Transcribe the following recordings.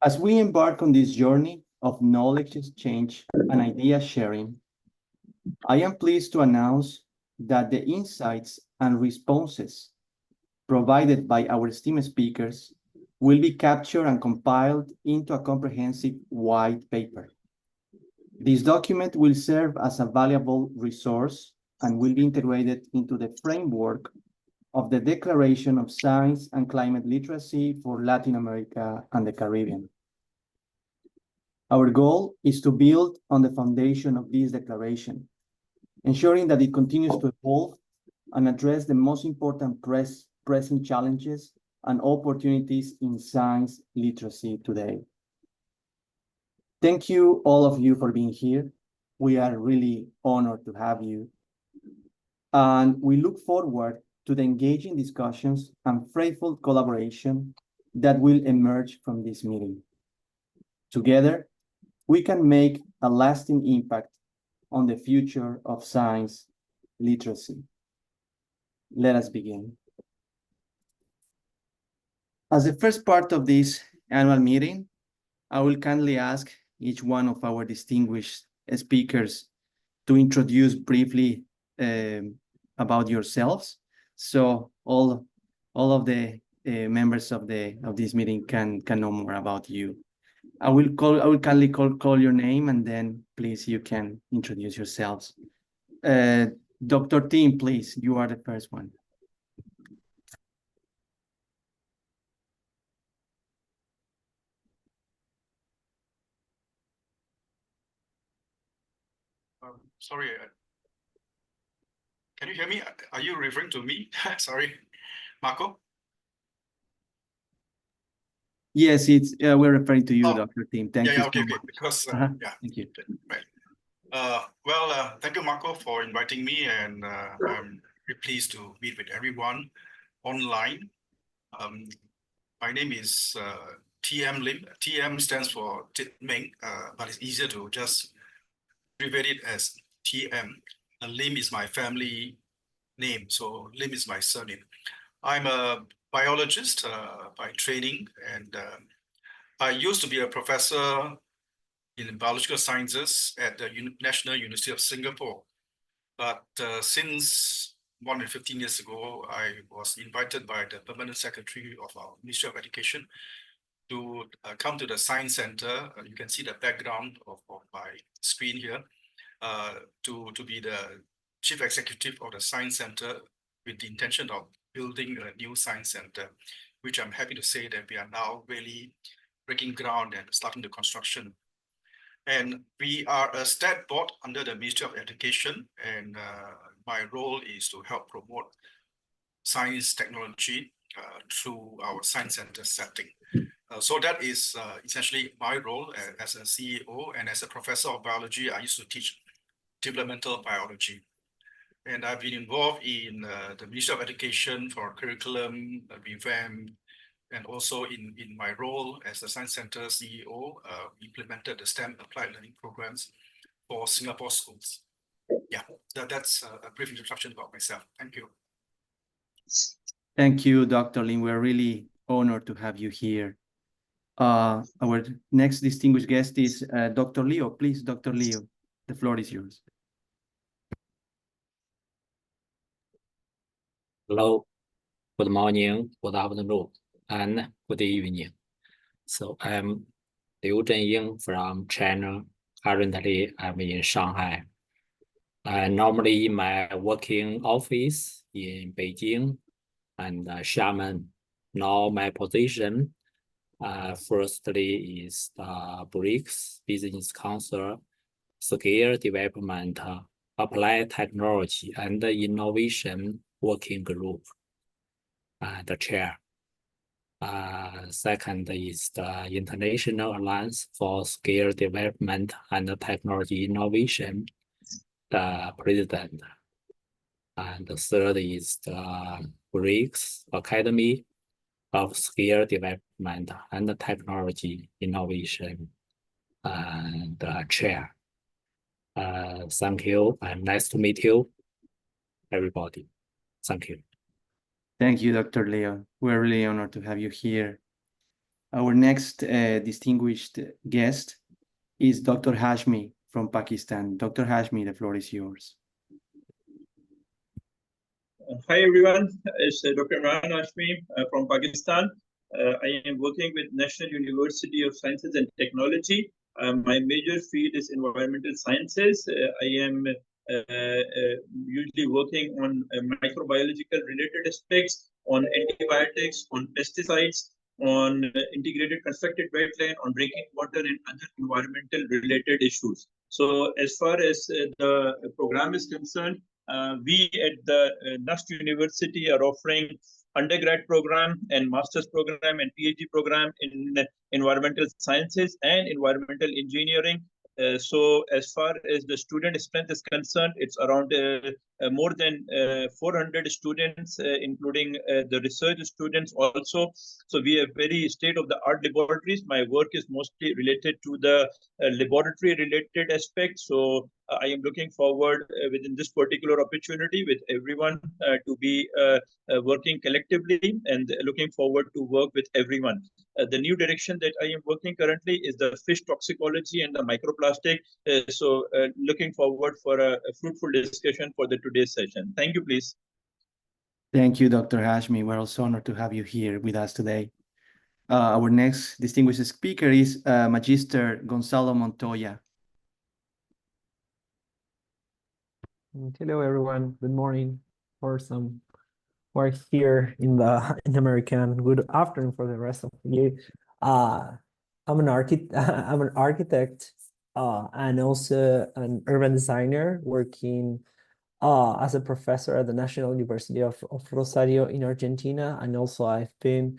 As we embark on this journey of knowledge exchange and idea sharing, I am pleased to announce that the insights and responses provided by our esteemed speakers will be captured and compiled into a comprehensive white paper. This document will serve as a valuable resource and will be integrated into the framework of the Declaration of Science and Climate Literacy for Latin America and the Caribbean. Our goal is to build on the foundation of this declaration, ensuring that it continues to evolve and address the most important pressing challenges and opportunities in science literacy today. Thank you, all of you, for being here. We are really honored to have you. And we look forward to the engaging discussions and faithful collaboration that will emerge from this meeting. Together, we can make a lasting impact on the future of science literacy. Let us begin. As the first part of this annual meeting, I will kindly ask each one of our distinguished speakers to introduce briefly about yourselves, so all of the members of this meeting can know more about you. I will kindly call your name, and then please you can introduce yourselves. Dr. Tim, please, you are the first one. Sorry, can you hear me? Are you referring to me? Sorry, Marco? Yes, it's we're referring to you, Dr. Tim. Thank you okay, so much. because yeah, thank you. Right. Thank you, Marco, for inviting me, and I'm very pleased to meet with everyone online. My name is TM Lim. TM stands for Tit Meng, but it's easier to just abbreviate it as TM. Lim is my family name, so Lim is my surname. I'm a biologist by training, and I used to be a professor in biological sciences at the National University of Singapore. But since more than 15 years ago, I was invited by the Permanent Secretary of our Ministry of Education to come to the Science Center. You can see the background of my screen here, to be the Chief Executive of the Science Center with the intention of building a new Science Center, which I'm happy to say that we are now really breaking ground and starting the construction. And we are a state board under the Ministry of Education, and my role is to help promote science technology through our Science Center setting. So that is essentially my role as a CEO, and as a professor of biology, I used to teach developmental biology. And I've been involved in the Ministry of Education for curriculum revamp, and also in my role as the Science Center CEO, implemented the STEM applied learning programs for Singapore schools. Yeah, that's a brief introduction about myself. Thank you. Thank you, Dr. Lin. We're really honored to have you here. Our next distinguished guest is Dr. Leo. Please, Dr. Leo, the floor is yours. Hello, good morning, good afternoon, and good evening. So I'm Liu Zhenying from China. Currently, I'm in Shanghai. Normally in my working office in Beijing and Xiamen. Now my position, firstly, is the BRICS Business Council Scale Development, Applied Technology and Innovation Working Group, the chair. Second is the International Alliance for Scale Development and Technology Innovation, the president. And the third is the BRICS Academy of Scale Development and Technology Innovation, the chair. Thank you, and nice to meet you, everybody. Thank you. Thank you, Dr. Leo. We're really honored to have you here. Our next distinguished guest is Dr. Hashmi from Pakistan. Dr. Hashmi, the floor is yours. Hi everyone, it's Dr. Imran Hashmi from Pakistan. I am working with National University of Sciences and Technology. My major field is environmental sciences. I am usually working on microbiological related aspects, on antibiotics, on pesticides, on integrated constructed wetland, on drinking water and other environmental related issues. So as far as the program is concerned, we at the NUST University are offering undergrad program and master's program and PhD program in environmental sciences and environmental engineering. So as far as the student strength is concerned, it's around more than 400 students, including the research students also. So we have very state-of-the-art laboratories. My work is mostly related to the laboratory-related aspects. So I am looking forward within this particular opportunity with everyone to be working collectively and looking forward to work with everyone. The new direction that I am working currently is the fish toxicology and the microplastic. So looking forward for a fruitful discussion for the today's session. Thank you, please. Thank you, Dr. Hashmi. We're also honored to have you here with us today. Our next distinguished speaker is Magister Gonzalo Montoya. Hello, everyone. Good morning. For some who are here in American, good afternoon for the rest of you. I'm an architect and also an urban designer working as a professor at the National University of Rosario in Argentina, and also I've been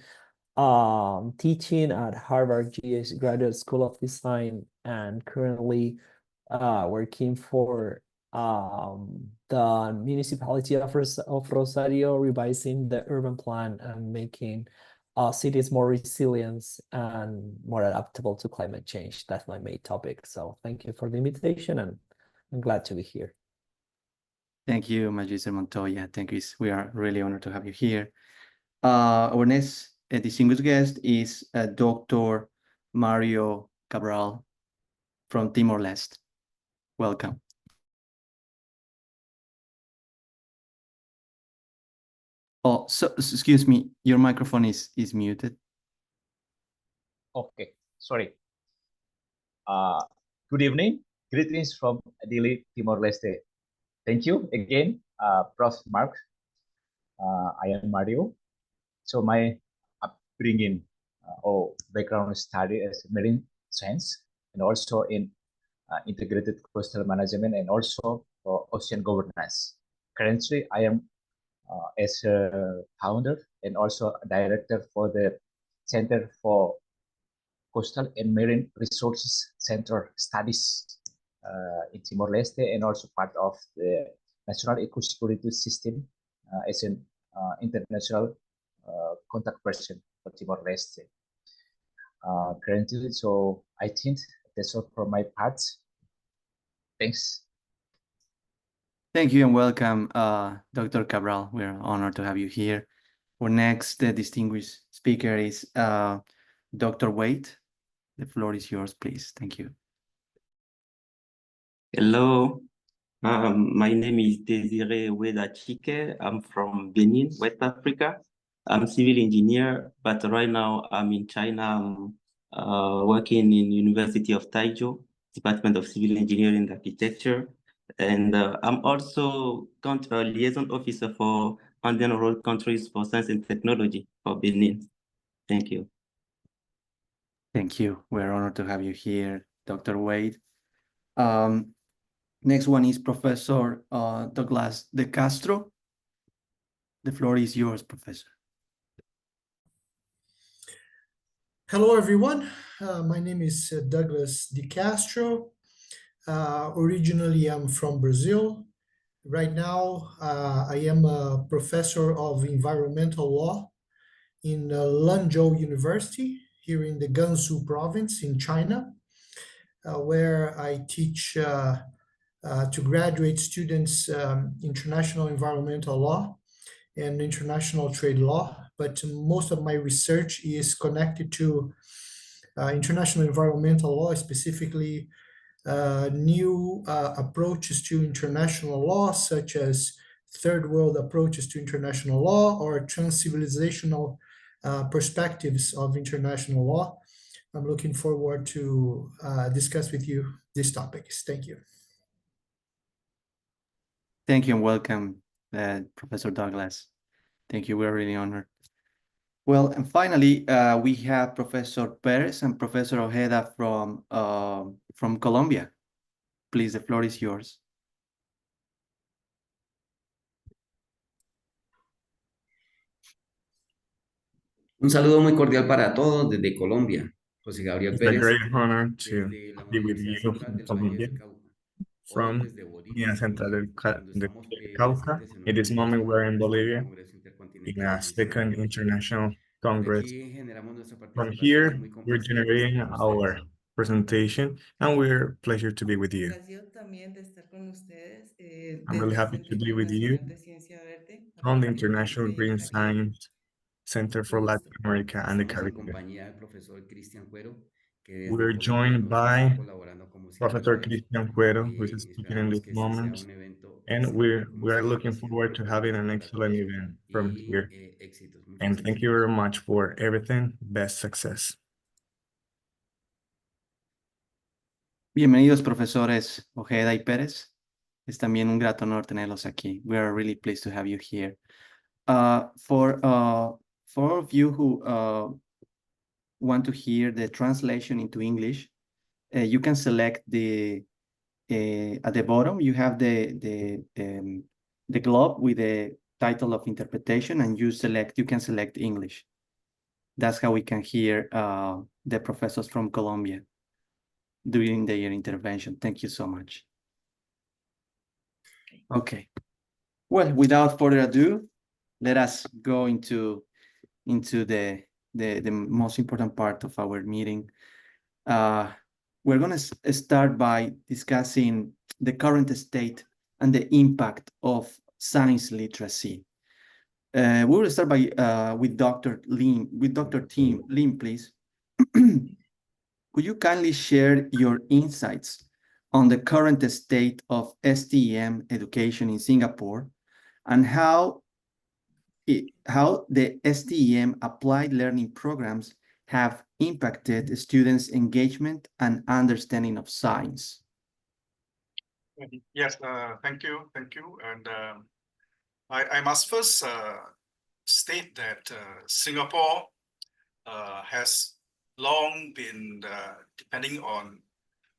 teaching at Harvard GS Graduate School of Design, and currently working for the municipality of Rosario, revising the urban plan and making cities more resilient and more adaptable to climate change. That's my main topic. So thank you for the invitation, and I'm glad to be here. Thank you, Magister Montoya. Thank you. We are really honored to have you here. Our next distinguished guest is Dr. Mario Cabral from Timor-Leste. Welcome. Oh, so excuse me, your microphone is muted. Okay, sorry. Good evening. Greetings from Dili, Timor-Leste. Thank you again, Prof. Mark. I am Mario. So my upbringing or background study as marine science and also in integrated coastal management and also ocean governance. Currently, I am as a founder and also a director for the Center for Coastal and Marine Resources Center Studies in Timor-Leste, and also part of the National Ecosecurity System as an international contact person for Timor-Leste. Currently, so I think that's all for my part. Thanks. Thank you and welcome, Dr. Cabral. We're honored to have you here. Our next distinguished speaker is Dr. Wade. The floor is yours, please. Thank you. Hello, my name is Desiree Weda Chike. I'm from Benin, West Africa. I'm a civil engineer, but right now I'm in China. I'm working in University of Taizhou, Department of Civil Engineering and Architecture. And I'm also liaison officer for Andean Road Countries for Science and Technology for Benin. Thank you. Thank you. We're honored to have you here, Dr. Wade. Next one is Professor Douglas De Castro. The floor is yours, Professor. Hello, everyone. My name is Douglas De Castro. Originally, I'm from Brazil. Right now, I am a professor of environmental law in Lanzhou University here in the Gansu province in China, where I teach to graduate students international environmental law and international trade law, but most of my research is connected to international environmental law, specifically new approaches to international law, such as third world approaches to international law or trans-civilizational perspectives of international law. I'm looking forward to discuss with you these topics. Thank you. Thank you and welcome, Professor Douglas. Thank you. We're really honored. Well, and finally, we have Professor Perez and Professor Ojeda from Colombia. Please, the floor is yours. Un saludo muy cordial para todos desde Colombia. José Gabriel It's a Pérez, great honor to desde la be with Universidad you Central from del Valle Colombia, del Cauca. Hoy from desde Unión Bolivia, Central cuando del estamos Cauca. presentes en At this el moment, we're in 24º Bolivia Congreso in Intercontinental a de Second Desarrollo. International De Congress. aquí generamos nuestra From participación here, muy we're complacida de generating estar con our ustedes. presentation, and we're pleasure to be with you. Ocasión también de estar con ustedes I'm really desde el happy Centro to be with you Internacional de Ciencia Verde para from the el Medio International Oriente y el Green Caribe. Science Center for Gusto. Latin America and the Estamos en Caribbean. compañía del profesor Cristian Cuero, que desde We're Colombia joined nos by está colaborando como siempre Professor lo ha hecho. Cristian Cuero, who is speaking in Esperamos this que este sea moment. un evento And excelente como we're siempre lo looking ha sido forward to having an para excellent todos. event from Y here. éxitos. Muchas And thank you gracias. very much for everything. Best success. Bienvenidos, profesores Ojeda y Pérez. Es también un grato honor tenerlos aquí. We are really pleased to have you here. For all of you who want to hear the translation into English, you can select the at the bottom. You have the globe with the title of interpretation, and you can select English. That's how we can hear the professors from Colombia during their intervention. Thank you so much. Okay. Well, without further ado, let us go into the most important part of our meeting. We're going to start by discussing the current state and the impact of science literacy. We will start by with Dr. Tim Lim, please. Could you kindly share your insights on the current state of STEM education in Singapore and how the STEM applied learning programs have impacted students' engagement and understanding of science? Yes, thank you. And I must first state that Singapore has long been depending on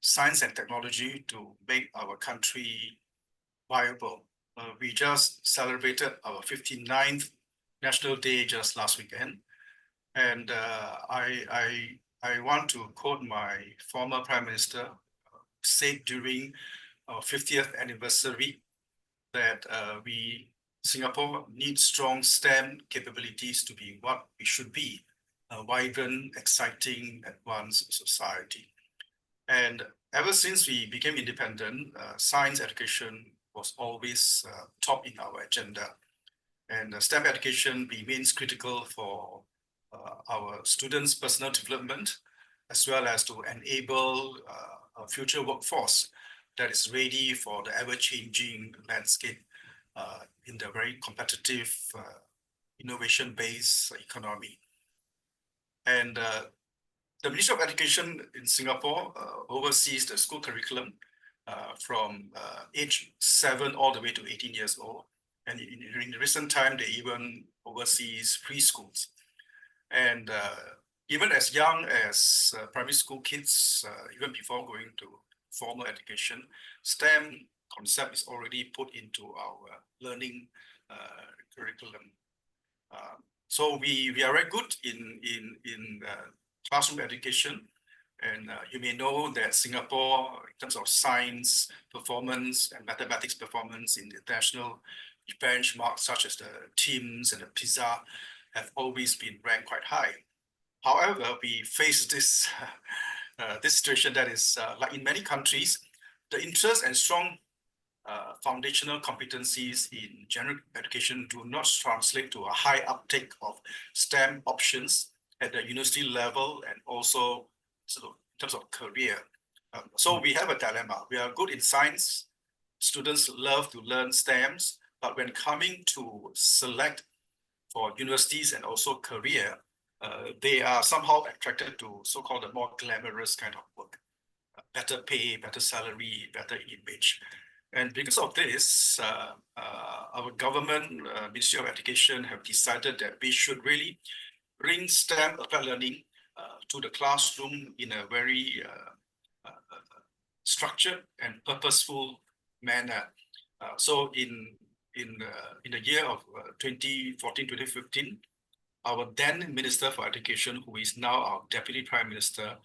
science and technology to make our country viable. We just celebrated our 59th National Day just last weekend. And I want to quote my former Prime Minister, said during our 50th anniversary that Singapore needs strong STEM capabilities to be what we should be, a vibrant, exciting, advanced society. And ever since we became independent, science education was always top in our agenda. And STEM education remains critical for our students' personal development, as well as to enable a future workforce that is ready for the ever-changing landscape in the very competitive, innovation-based economy. And the Ministry of Education in Singapore oversees the school curriculum from age 7 all the way to 18 years old. And in recent time, they even oversees preschools. And even as young as primary school kids, even before going to formal education, STEM concept is already put into our learning curriculum. So we are very good in classroom education. And you may know that Singapore, in terms of science performance and mathematics performance in the international benchmarks, such as the TIMSS and the PISA, have always been ranked quite high. However, we face this this situation that is like in many countries, the interest and strong foundational competencies in general education do not translate to a high uptake of STEM options at the university level and also sort of in terms of career. So we have a dilemma. We are good in science. Students love to learn STEMs, but when coming to select for universities and also career, they are somehow attracted to so-called the more glamorous kind of work, better pay, better salary, better image. And because of this, our government, Ministry of Education, have decided that we should really bring STEM applied learning to the classroom in a very structured and purposeful manner. So in the year of 2014-2015, our then Minister for Education, who is now our Deputy Prime Minister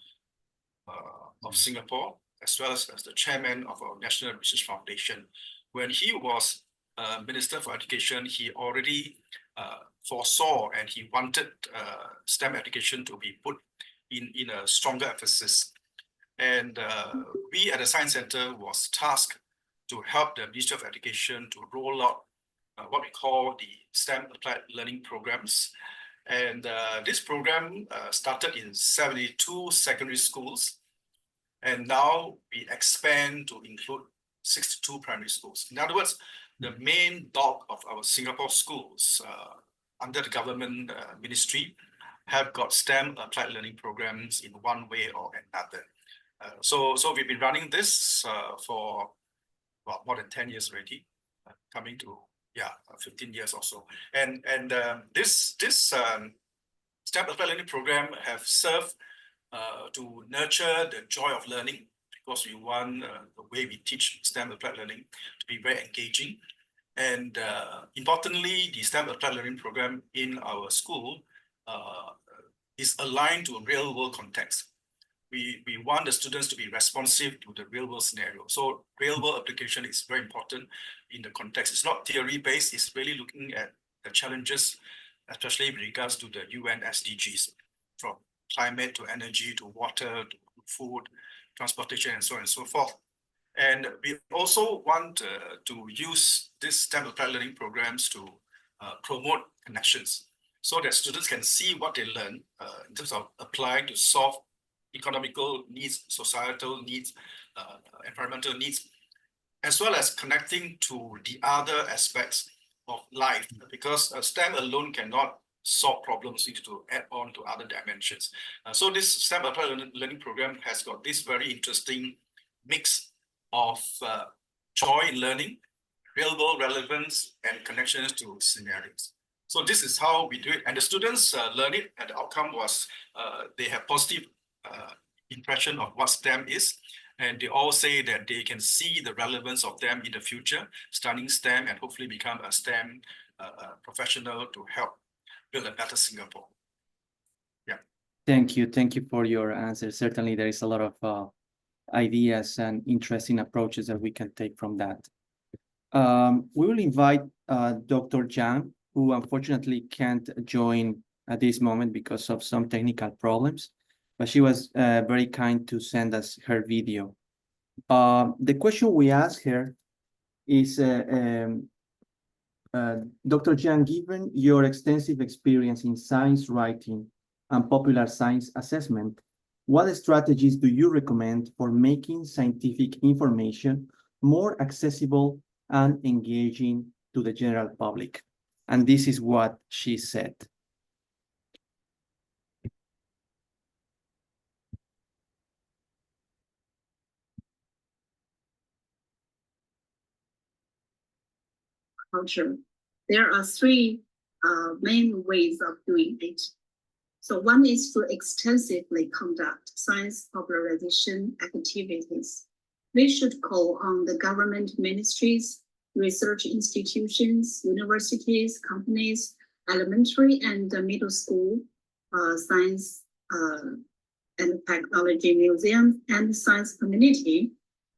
of Singapore, as well as the chairman of our National Research Foundation, when he was Minister for Education, he already foresaw and he wanted STEM education to be put in a stronger emphasis. And we at the Science Center was tasked to help the Ministry of Education to roll out what we call the STEM applied learning programs. And this program started in 72 secondary schools. And now we expand to include 62 primary schools. In other words, the main bulk of our Singapore schools under the government ministry have got STEM applied learning programs in one way or another. So we've been running this for well, more than 10 years already, coming to 15 years or so. And this STEM applied learning program have served to nurture the joy of learning, because we want the way we teach STEM applied learning to be very engaging. And importantly, the STEM applied learning program in our school is aligned to a real world context. We want the students to be responsive to the real world scenario. So real world application is very important in the context. It's not theory based, it's really looking at the challenges, especially with regards to the UN SDGs, from climate to energy to water to food, transportation, and so on and so forth. And we also want to use these STEM applied learning programs to promote connections so that students can see what they learn in terms of applying to solve economical needs, societal needs, environmental needs, as well as connecting to the other aspects of life, because STEM alone cannot solve problems. You need to add on to other dimensions. So this STEM applied learning program has got this very interesting mix of joy in learning, real world relevance, and connections to scenarios. So this is how we do it. And the students learn it, and the outcome was they have positive impression of what STEM is. And they all say that they can see the relevance of them in the future, studying STEM and hopefully become a STEM professional to help build a better Singapore. Yeah. Thank you for your answer. Certainly there is a lot of ideas and interesting approaches that we can take from that. We will invite Dr. Zhang, who unfortunately can't join at this moment because of some technical problems, but she was very kind to send us her video. The question we asked her is, Dr. Zhang, given your extensive experience in science writing and popular science assessment, what strategies do you recommend for making scientific information more accessible and engaging to the general public? And this is what she said. Culture. There are three main ways of doing it. So one is to extensively conduct science popularization activities. We should call on the government ministries, research institutions, universities, companies, elementary and middle school, science and technology museums, and science community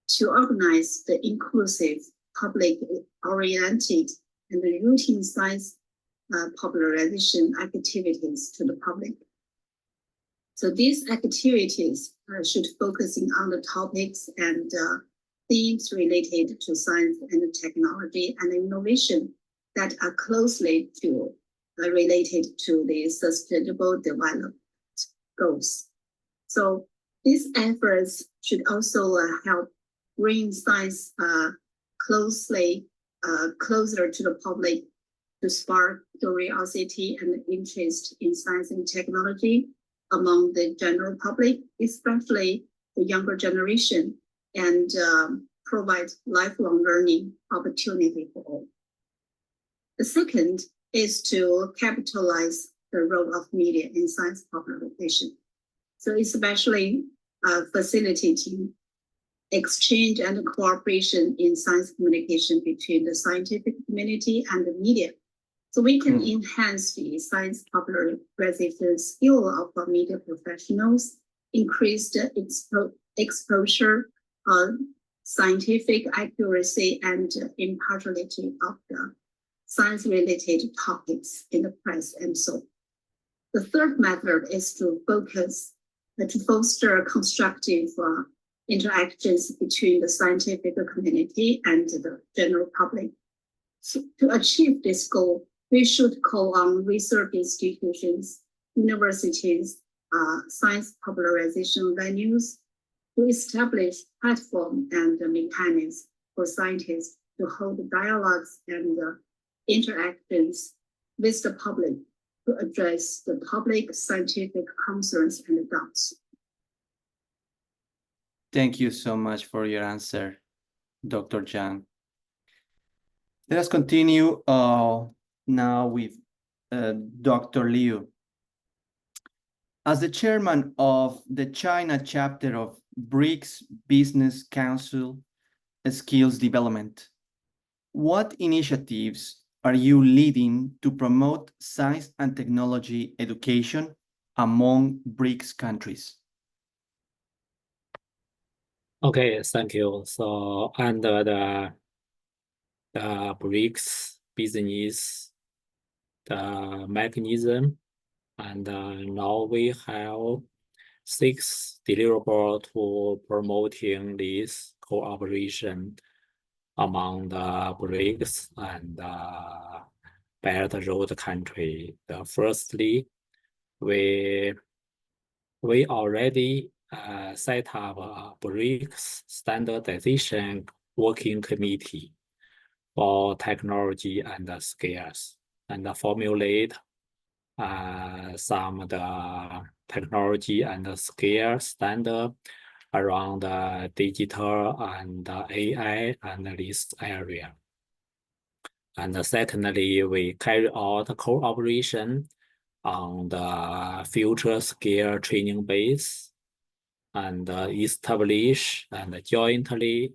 to organize the inclusive, public-oriented, and routine science popularization activities to the public. So these activities should focusing on the topics and themes related to science and technology and innovation that are closely related to the sustainable development goals. So these efforts should also help bring science closer to the public, to spark curiosity and interest in science and technology among the general public, especially the younger generation, and provide lifelong learning opportunity for all. The second is to capitalize the role of media in science popularization. So especially facilitating exchange and cooperation in science communication between the scientific community and the media. So we can enhance the science popularization skill of our media professionals, increase the exposure on scientific accuracy and impartiality of the science-related topics in the press and so. The third method is to foster constructive interactions between the scientific community and the general public. So to achieve this goal, we should call on research institutions, universities, science popularization venues to establish platform and mechanisms for scientists to hold dialogues and interactions with the public to address the public scientific concerns and doubts. Thank you so much for your answer, Dr. Zhang. Let us continue now with Dr. Liu. As the chairman of the China chapter of BRICS Business Council Skills Development, what initiatives are you leading to promote science and technology education among BRICS countries? Okay, thank you. So under the BRICS business mechanism, and now we have 6 deliverables to promoting this cooperation among the BRICS and Belt and Road country. Firstly, we already set up a BRICS standardization working committee for technology and skills, and formulate some of the technology and skill standard around the digital and AI and this area. And secondly, we carry out cooperation on the future skill training base and establish and jointly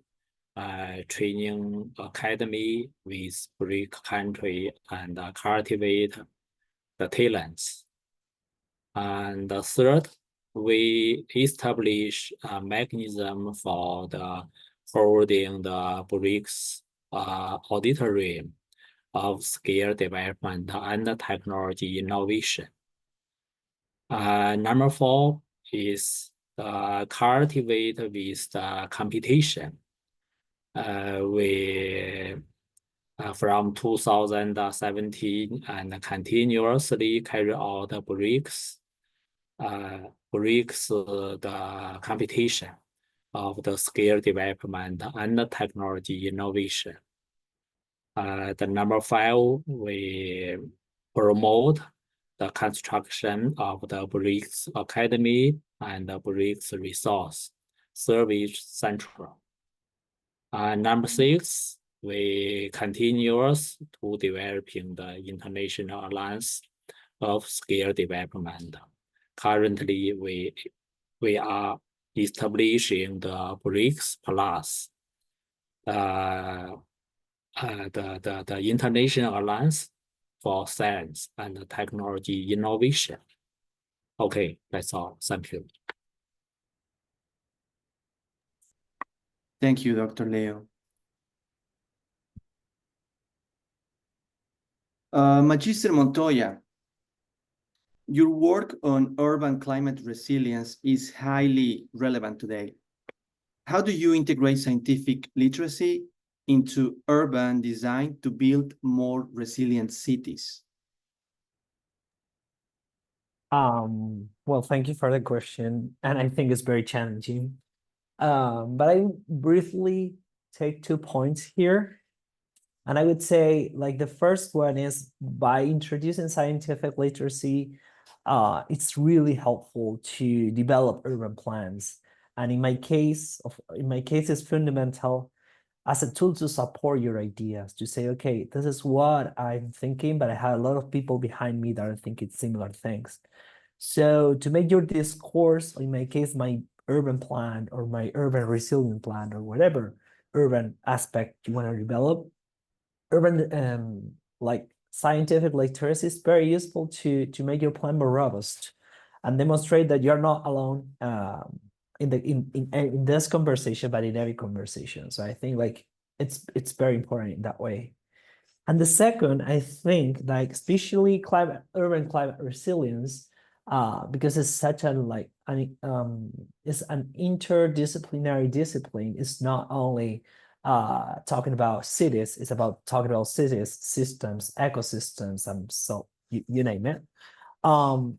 training academy with BRICS country and cultivate the talents. And the third, we establish a mechanism for the holding the BRICS auditorium of skill development and technology innovation. Number 4 is cultivate with the competition. We from 2017 and continuously carry out the BRICS the competition of the skill development and the technology innovation. The number 5, we promote the construction of the BRICS Academy and the BRICS Resource Service Central. Number 6, we continue to developing the international alliance of skill development. Currently, we are establishing the BRICS Plus, the international alliance for science and technology innovation. Okay, that's all. Thank you. Thank you, Dr. Leo. Magister Montoya, your work on urban climate resilience is highly relevant today. how do you integrate scientific literacy into urban design to build more resilient cities? Well, thank you for the question, and I think it's very challenging. But I briefly take 2 points here. And I would say, like, the first one is by introducing scientific literacy, it's really helpful to develop urban plans. And in my case, it's fundamental as a tool to support your ideas, to say, okay, this is what I'm thinking, but I have a lot of people behind me that are thinking similar things. So to make your discourse, in my case, my urban plan or my urban resilient plan or whatever urban aspect you want to develop, urban like scientific literacy is very useful to make your plan more robust and demonstrate that you're not alone in this conversation, but in every conversation. So I think like it's very important in that way. And the second, I think, like especially urban climate resilience, because it's such a it's an interdisciplinary discipline. It's not only talking about cities, it's about talking about cities, systems, ecosystems, and so you name it.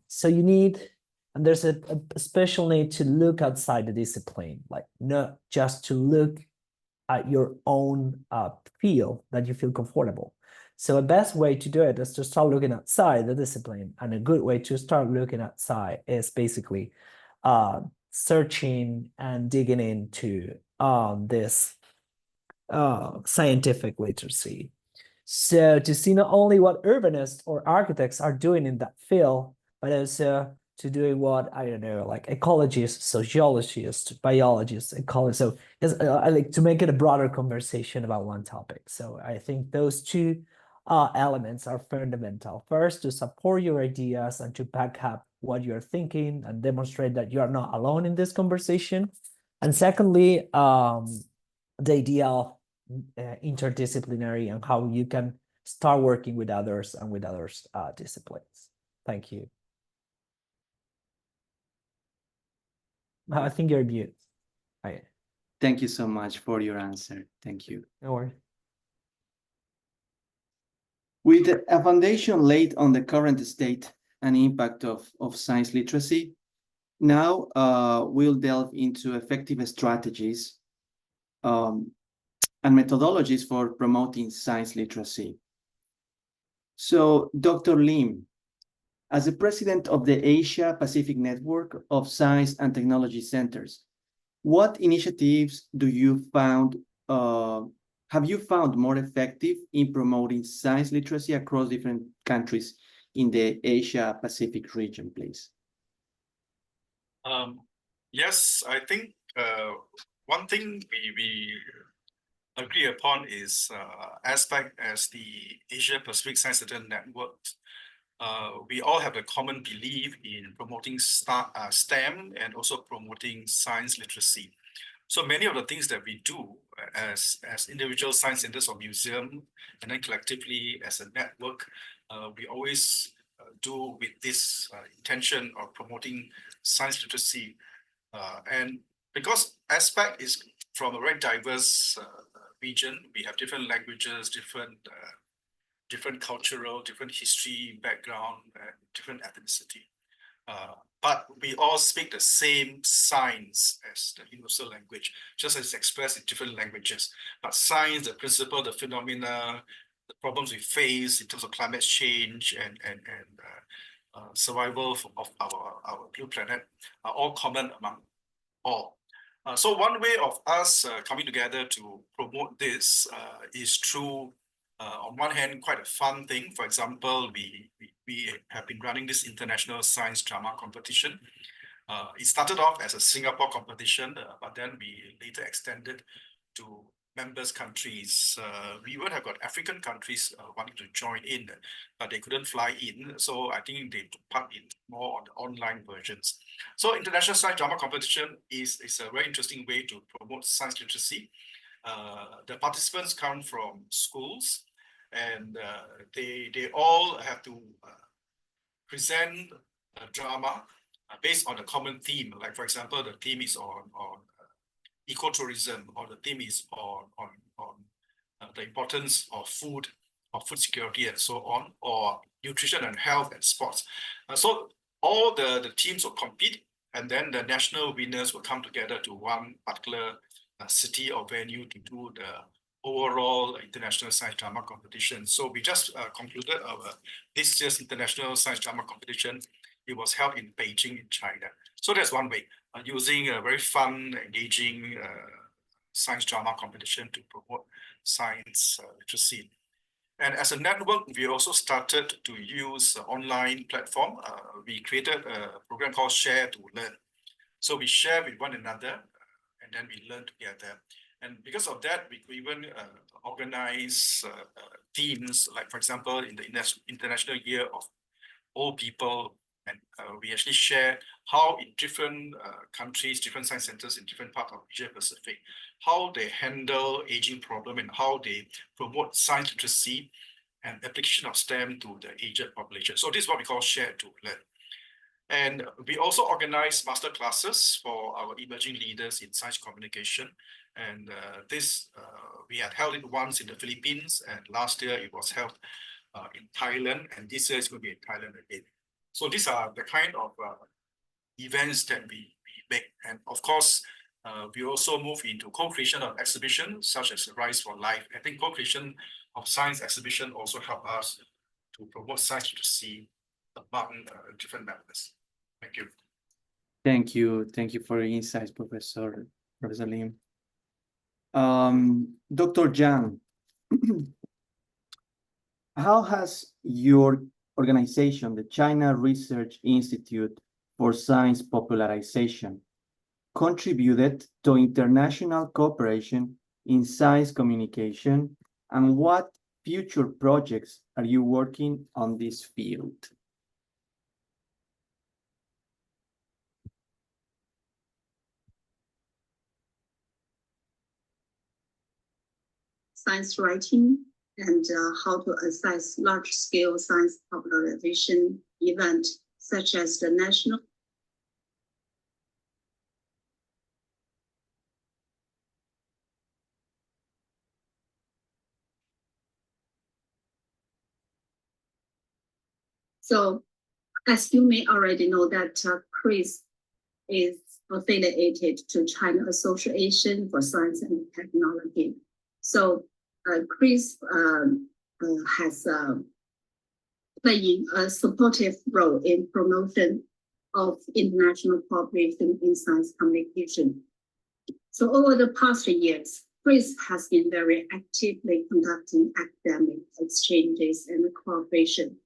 So you need, and there's a special need to look outside the discipline, like not just to look at your own field that you feel comfortable. So a best way to do it is to start looking outside the discipline. And a good way to start looking outside is basically searching and digging into this scientific literacy. So to see not only what urbanists or architects are doing in that field, but also to doing what, I don't know, like ecologists, sociologists, biologists, ecologists. So it's, I like to make it a broader conversation about one topic. So I think those two elements are fundamental. First, to support your ideas and to back up what you're thinking and demonstrate that you are not alone in this conversation. And secondly, the idea of interdisciplinary and how you can start working with others and with others disciplines. Thank you. I think you're mute. Right. Thank you so much for your answer. Thank you. No worries. With a foundation laid on the current state and impact of science literacy, now we'll delve into effective strategies and methodologies for promoting science literacy. So, Dr. Lim, as the president of the Asia Pacific Network of Science and Technology Centers, what initiatives have you found more effective in promoting science literacy across different countries in the Asia Pacific region, please? Yes, I think one thing we agree upon is aspect as the Asia Pacific Science Center Network. We all have a common belief in promoting STEM and also promoting science literacy. So many of the things that we do as individual science centers or museum, and then collectively as a network, we always do with this intention of promoting science literacy. And because aspect is from a very diverse region, we have different languages, different cultural, different history, background, different ethnicity. But we all speak the same science as the universal language, just as it's expressed in different languages. But science, the principle, the phenomena, the problems we face in terms of climate change and survival of our blue planet are all common among all. So one way of us coming together to promote this is through, on one hand, quite a fun thing. For example, we have been running this international science drama competition. It started off as a Singapore competition, but then we later extended to members countries. We would have got African countries wanting to join in, but they couldn't fly in. So I think they took part in more on the online versions. So international science drama competition is a very interesting way to promote science literacy. The participants come from schools, and they all have to present a drama based on a common theme. Like, for example, the theme is on ecotourism, or the theme is on the importance of food security and so on, or nutrition and health and sports. So all the teams will compete, and then the national winners will come together to one particular city or venue to do the overall international science drama competition. So we just concluded our this year's international science drama competition. It was held in Beijing in China. So that's one way, using a very fun, engaging science drama competition to promote science literacy. And as a network, we also started to use online platform. We created a program called Share to Learn. So we share with one another, and then we learn together. And because of that, we even organize themes, like, for example, in the International Year of Old People, and we actually share how in different countries, different science centers in different parts of Asia Pacific, how they handle aging problem and how they promote science literacy and application of STEM to the aged population. So this is what we call Share to Learn. And we also organize master classes for our emerging leaders in science communication. And this, we had held it once in the Philippines, and last year it was held in Thailand, and this year it's going to be in Thailand again. So these are the kind of events that we make. And of course, we also move into co-creation of exhibitions, such as Rise for Life. I think co-creation of science exhibition also help us to promote science literacy among different members. Thank you. Thank you. Thank you for your insights, Professor Lim. Dr. Zhang, how has your organization, the China Research Institute for Science Popularization, contributed to international cooperation in science communication, and what future projects are you working on this field? Science writing and how to assess large-scale science popularization event, such as the national So, as you may already know that CRIS is affiliated to China Association for Science and Technology. So CRIS has playing a supportive role in promotion of international cooperation in science communication. So over the past years, CRIS has been very actively conducting academic exchanges and cooperation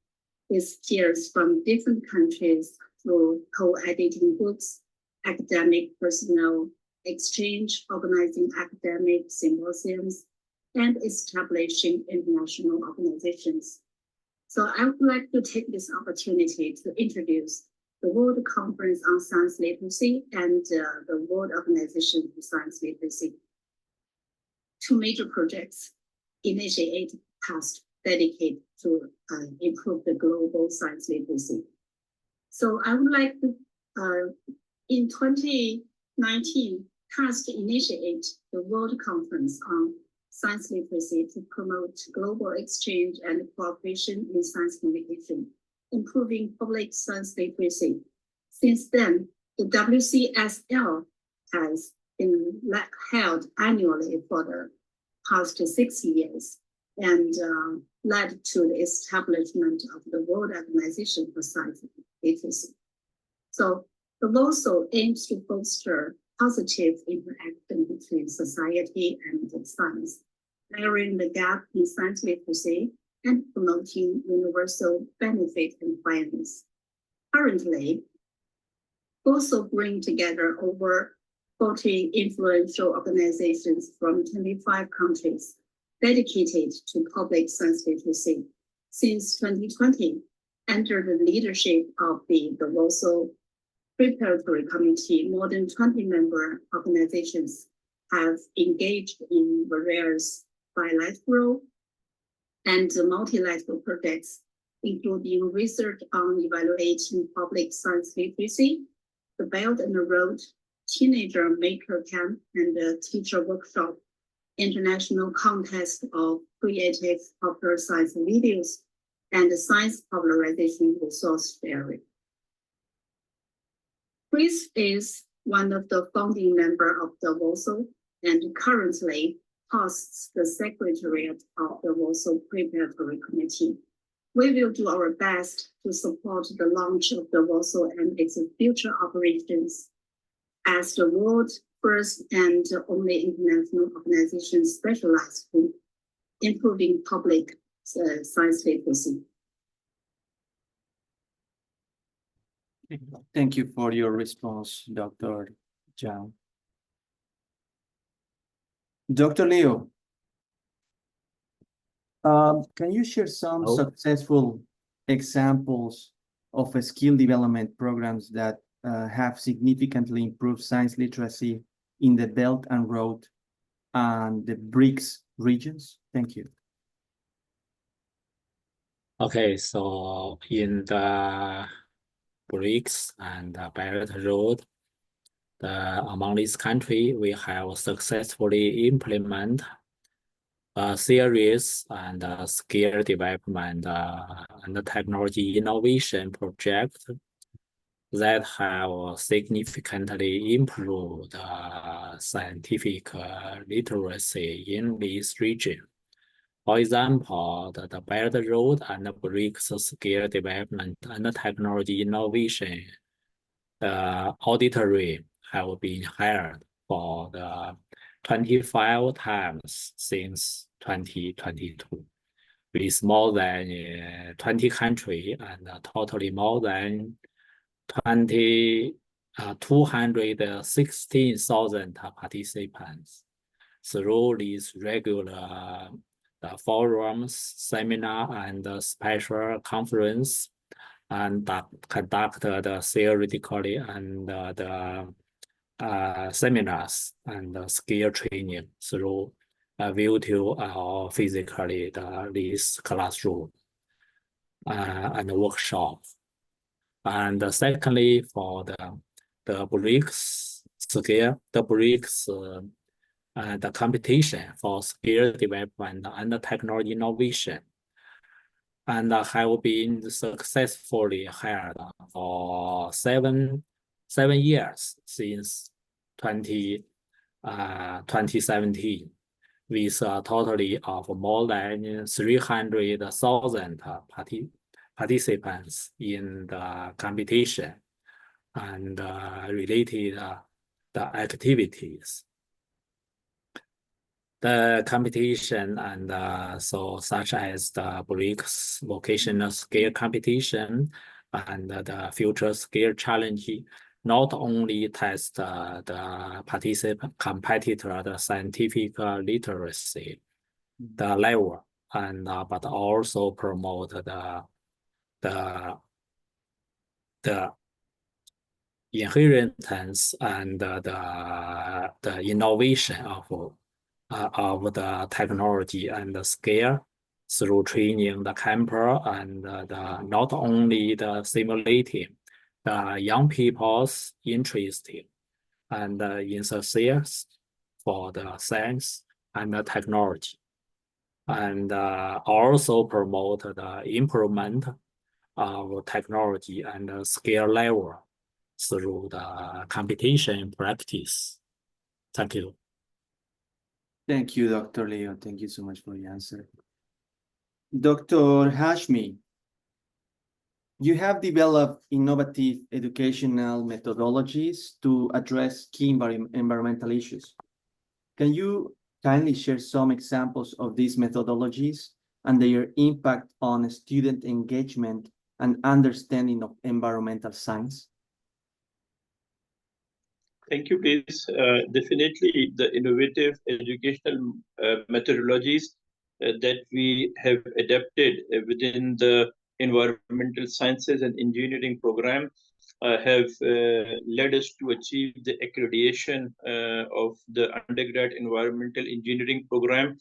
with peers from different countries through co-editing books, academic personnel exchange, organizing academic symposiums, and establishing international organizations. So I would like to take this opportunity to introduce the World Conference on Science Literacy and the World Organization for Science Literacy. Two major projects initiated past dedicated to improve the global science literacy. So I would like to, in 2019, CAST initiate the World Conference on Science Literacy to promote global exchange and cooperation in science communication, improving public science literacy. Since then, the WCSL has been held annually for the past 6 years and led to the establishment of the World Organization for Science Literacy. So the also aims to foster positive interaction between society and science, narrowing the gap in science literacy and promoting universal benefit and fairness. Currently, also bring together over 40 influential organizations from 25 countries dedicated to public science literacy. Since 2020, under the leadership of the Warsaw Preparatory Committee, more than 20 member organizations have engaged in various bilateral and multilateral projects, including research on evaluating public science literacy, the Belt and Road teenager maker camp and a teacher workshop, international contest of creative popular science videos, and science popularization resource sharing. Chris is one of the founding members of the WOSO and currently hosts the Secretariat of the WOSO Preparatory Committee. We will do our best to support the launch of the WOSO and its future operations as the world's first and only international organization specialized in improving public science literacy. Thank you for your response, Dr. Zhang. Dr. Leo, can you share some successful examples of skill development programs that have significantly improved science literacy in the Belt and Road and the BRICS regions? Thank you. Okay, so in the BRICS and the Belt Road, among these countries, we have successfully implemented a series and skill development and technology innovation projects that have significantly improved scientific literacy in this region. For example, the Belt Road and the BRICS skill development and technology innovation auditory have been held for the 25 times since 2022, with more than 20 countries and totally more than 216,000 participants through these regular forums, seminar, and special conference, and conducted theoretically and the seminars and skill training through virtual or physically this classroom and workshop. And secondly, for the BRICS skill, the BRICS the competition for skill development and technology innovation, and have been successfully held for seven years since 2017, with a total of more than 300,000 participants in the competition and related the activities. The competition and such as the BRICS vocational skill competition and the future skill challenge not only test the competitor the scientific literacy, the level, and but also promote the inheritance and the innovation of the technology and the scale through training the camper and not only the simulating the young people's interest and in the sales for the science and the technology, and also promote the improvement of technology and skill level through the competition practice. Thank you. Thank you, Dr. Leo. Thank you so much for the answer. Dr. Hashmi, you have developed innovative educational methodologies to address key environmental issues. Can you kindly share some examples of these methodologies and their impact on student engagement and understanding of environmental science? Thank you, please. Definitely the innovative educational methodologies that we have adapted within the environmental sciences and engineering program have led us to achieve the accreditation of the undergrad environmental engineering program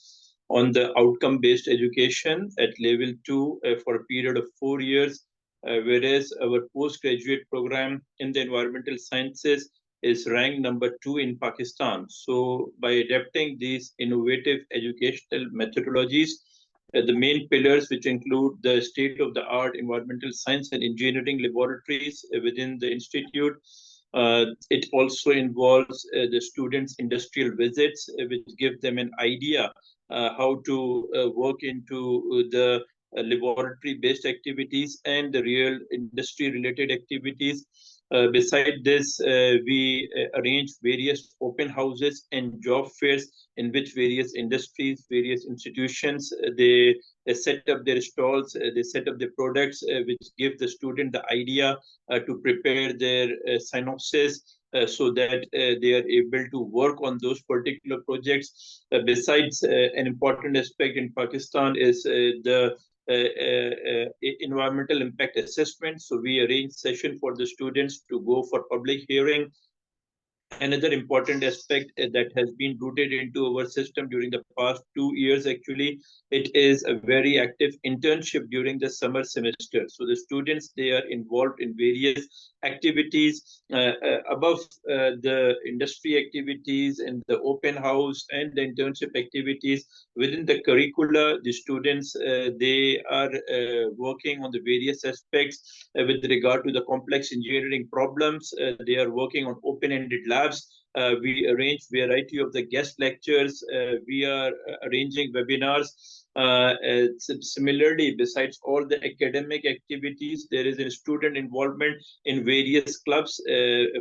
on the outcome-based education at level 2 for a period of 4 years, whereas our postgraduate program in the environmental sciences is ranked number 2 in Pakistan. So by adapting these innovative educational methodologies, the main pillars, which include the state-of-the-art environmental science and engineering laboratories within the institute. It also involves the students' industrial visits, which give them an idea how to work into the laboratory-based activities and the real industry-related activities. Beside this, we arrange various open houses and job fairs in which various industries, various institutions, they set up their stalls, they set up the products, which give the student the idea to prepare their synopsis so that they are able to work on those particular projects. Besides, an important aspect in Pakistan is the environmental impact assessment. So we arrange session for the students to go for public hearing. Another important aspect that has been rooted into our system during the past 2 years, actually, it is a very active internship during the summer semester. So the students, they are involved in various activities above the industry activities and the open house and the internship activities. Within the curricula, the students, they are working on the various aspects with regard to the complex engineering problems. They are working on open-ended labs. We arrange variety of the guest lectures. We are arranging webinars. Similarly, besides all the academic activities, there is a student involvement in various clubs.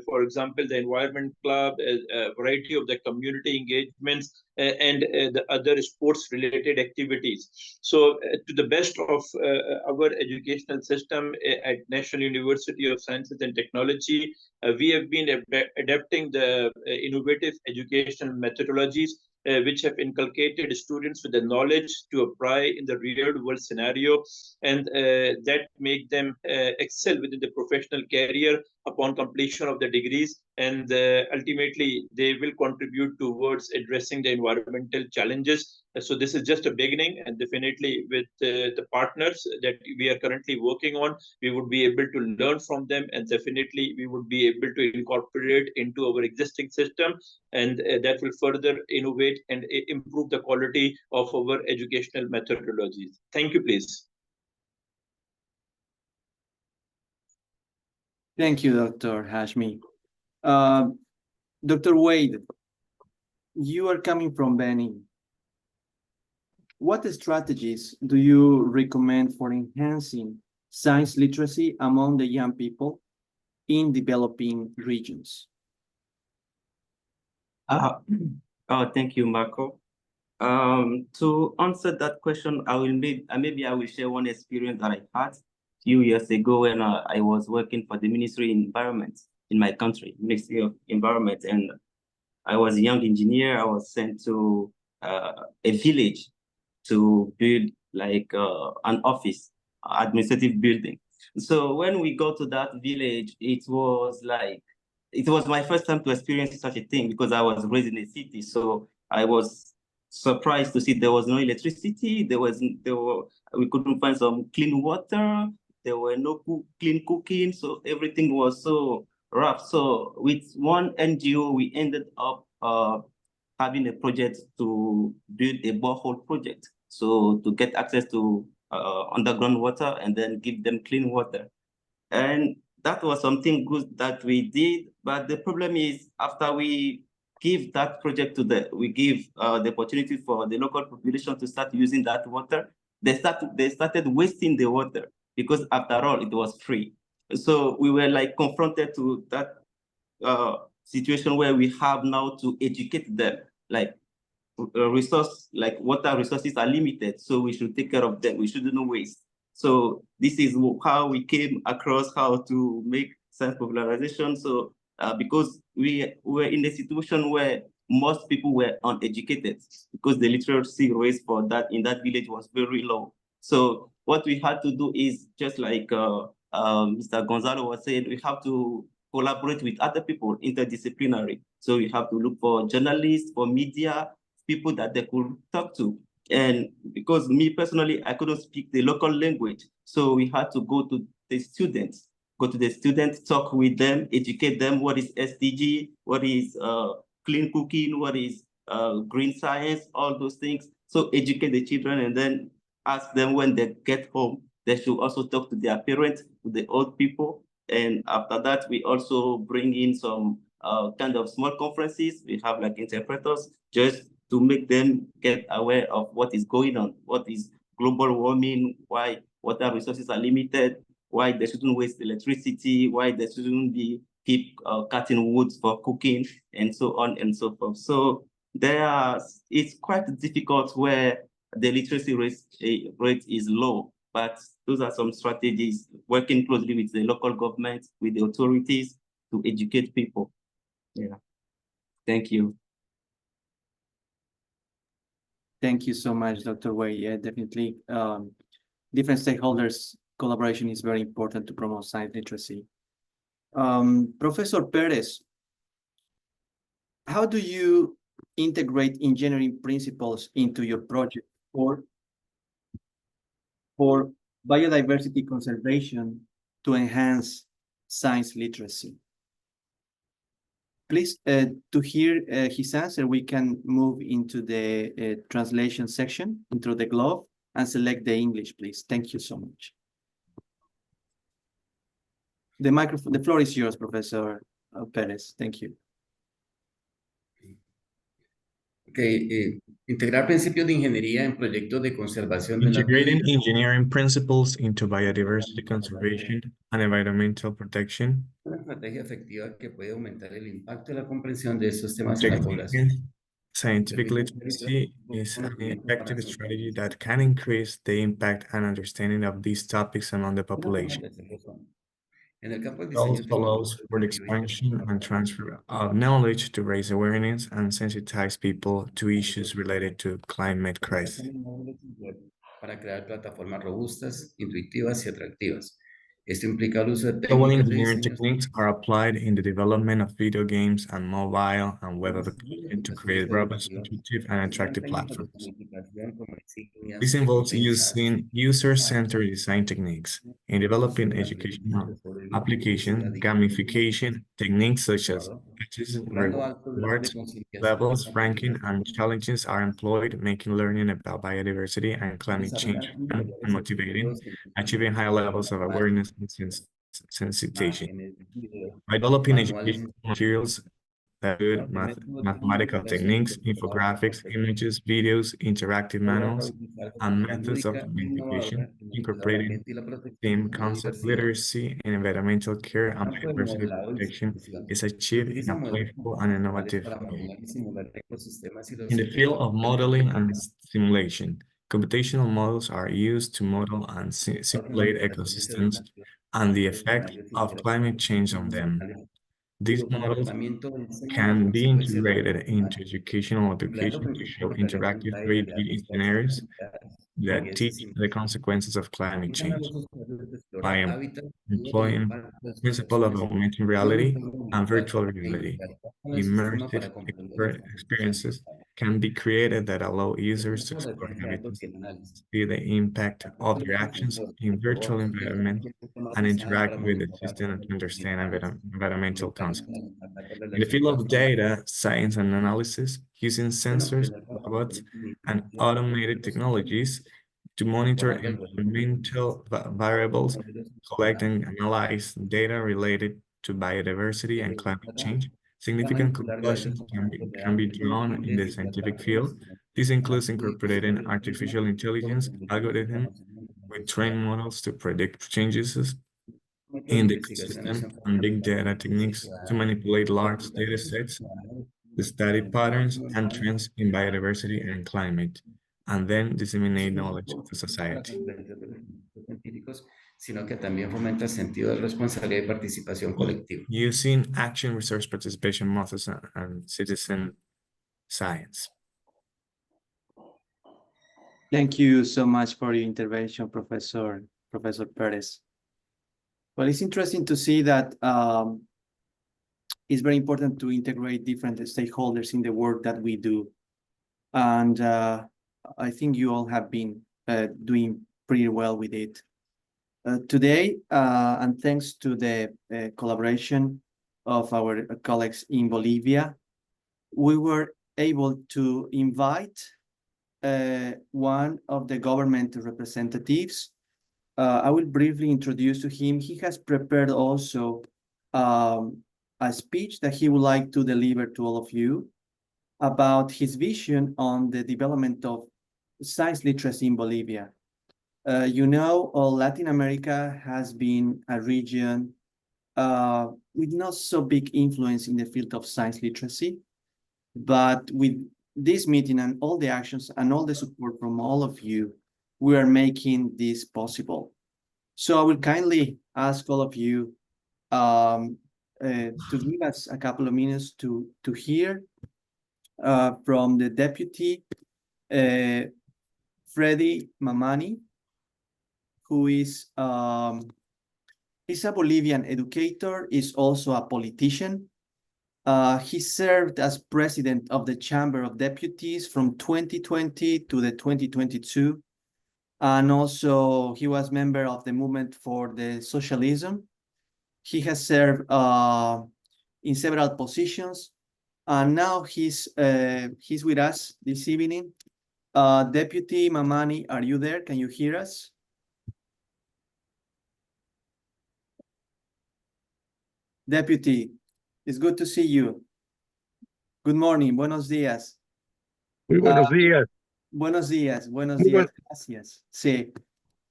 For example, the environment club, a variety of the community engagements, and the other sports related activities. So to the best of our educational system at National University of Sciences and Technology, we have been adapting the innovative educational methodologies which have inculcated students with the knowledge to apply in the real world scenario, and that make them excel within the professional career upon completion of the degrees, and ultimately they will contribute towards addressing the environmental challenges. So this is just a beginning, and definitely with the partners that we are currently working on, we would be able to learn from them, and definitely we would be able to incorporate into our existing system, and that will further innovate and improve the quality of our educational methodologies. Thank you, please. Thank you, Dr. Hashmi. Dr. Wade, you are coming from Benin. What strategies do you recommend for enhancing science literacy among the young people in developing regions? Thank you, Marco. To answer that question, maybe I will share one experience that I had a few years ago when I was working for the Ministry of Environment in my country, Ministry of Environment, and I was a young engineer. I was sent to a village to build like an office, administrative building. So when we got to that village, it was my first time to experience such a thing because I was raised in a city. So I was surprised to see there was no electricity. We couldn't find some clean water. There were no clean cooking. So everything was so rough. So with one NGO, we ended up having a project to build a borehole project. So to get access to underground water and then give them clean water. And that was something good that we did. But the problem is after we give that project we give the opportunity for the local population to start using that water, they started wasting the water because after all, it was free. So we were like confronted to that situation where we have now to educate them, like water resources are limited, so we should take care of them. We shouldn't waste. So this is how we came across how to make science popularization. So because we were in a situation where most people were uneducated because the literacy rate for that in that village was very low. So what we had to do is just like Mr. Gonzalo was saying, we have to collaborate with other people, interdisciplinary. So we have to look for journalists, for media, people that they could talk to. And because me personally, I couldn't speak the local language. So we had to go to the students go to the students, talk with them, educate them what is SDG, what is clean cooking, what is green science, all those things. So educate the children and then ask them when they get home, they should also talk to their parents, to the old people. And after that, we also bring in some kind of small conferences. We have like interpreters just to make them get aware of what is going on, what is global warming, why water resources are limited, why they shouldn't waste electricity, why they shouldn't keep cutting wood for cooking, and so on and so forth. So it's quite difficult where the literacy rate is low, but those are some strategies, working closely with the local government, with the authorities to educate people. Yeah. Thank you. Thank you so much, Dr. Wei. Yeah, definitely. Different stakeholders' collaboration is very important to promote science literacy. Professor Perez, how do you integrate engineering principles into your project for biodiversity conservation to enhance science literacy? Please, to hear his answer, we can move into the translation section, into the glove, and select the English, please. Thank you so much. The microphone, the floor is yours, Professor Perez. Thank you. Okay, integrar principios de ingeniería en proyectos de conservación de la Integrating engineering principles into biodiversity conservation and environmental protection. Una estrategia efectiva que puede aumentar el impacto y la comprensión de estos temas en la población. Scientific literacy is an effective strategy that can increase the impact and understanding of these topics among the population. It also allows for the expansion and transfer of knowledge to raise awareness and sensitize people to issues related to climate crisis. Para crear plataformas robustas, intuitivas y atractivas. Esto implica el uso de Global técnicas de engineering diseño techniques are applied in the development of video games and mobile and web applications to create robust, intuitive, and attractive platforms. This involves using user-centered design techniques in developing educational application, gamification, techniques such as patches, rewards, levels, ranking, and challenges are employed, making learning about biodiversity and climate change fun and motivating, achieving high levels of awareness and sensitization. By developing educational materials that include mathematical techniques, infographics, images, videos, interactive manuals, and methods of communication, incorporating STEAM concept literacy and environmental care and biodiversity protection is achieved in a playful and innovative way. In the field of modeling and simulation, computational models are used to model and simulate ecosystems and the effect of climate change on them. These models can be integrated into educational applications to show interactive 3D scenarios that teach the consequences of climate change. By employing principle of augmented reality and virtual reality, immersive experiences can be created that allow users to explore habitats, see the impact of their actions in virtual environments, and interact with the system to understand environmental concepts. In the field of data science and analysis, using sensors, robots, and automated technologies to monitor environmental variables, collect and analyze data related to biodiversity and climate change, significant conclusions can be drawn in the scientific field. This includes incorporating artificial intelligence algorithms with trained models to predict changes in the ecosystem and big data techniques to manipulate large data sets to study patterns and trends in biodiversity and climate, and then disseminate knowledge to society. Sino que también fomenta sentido de responsabilidad y participación colectiva. Using action research participation methods and citizen science. Thank you so much for your intervention, Professor Perez. Well, it's interesting to see that it's very important to integrate different stakeholders in the work that we do. And I think you all have been doing pretty well with it. Today, and thanks to the collaboration of our colleagues in Bolivia, we were able to invite one of the government representatives. I will briefly introduce to him. He has prepared also a speech that he would like to deliver to all of you about his vision on the development of science literacy in Bolivia. You know, Latin America has been a region with not so big influence in the field of science literacy, but with this meeting and all the actions and all the support from all of you, we are making this possible. So I will kindly ask all of you to give us a couple of minutes to hear from the deputy, Freddy Mamani, who is he's a Bolivian educator, is also a politician. He served as president of the Chamber of Deputies from 2020 to the 2022. And also he was member of the Movement for the Socialism. He has served in several positions. And now he's with us this evening. Deputy Mamani, are you there? Can you hear us? Deputy, it's good to see you. Good morning, buenos días. Muy buenos días. Buenos días, gracias. Sí.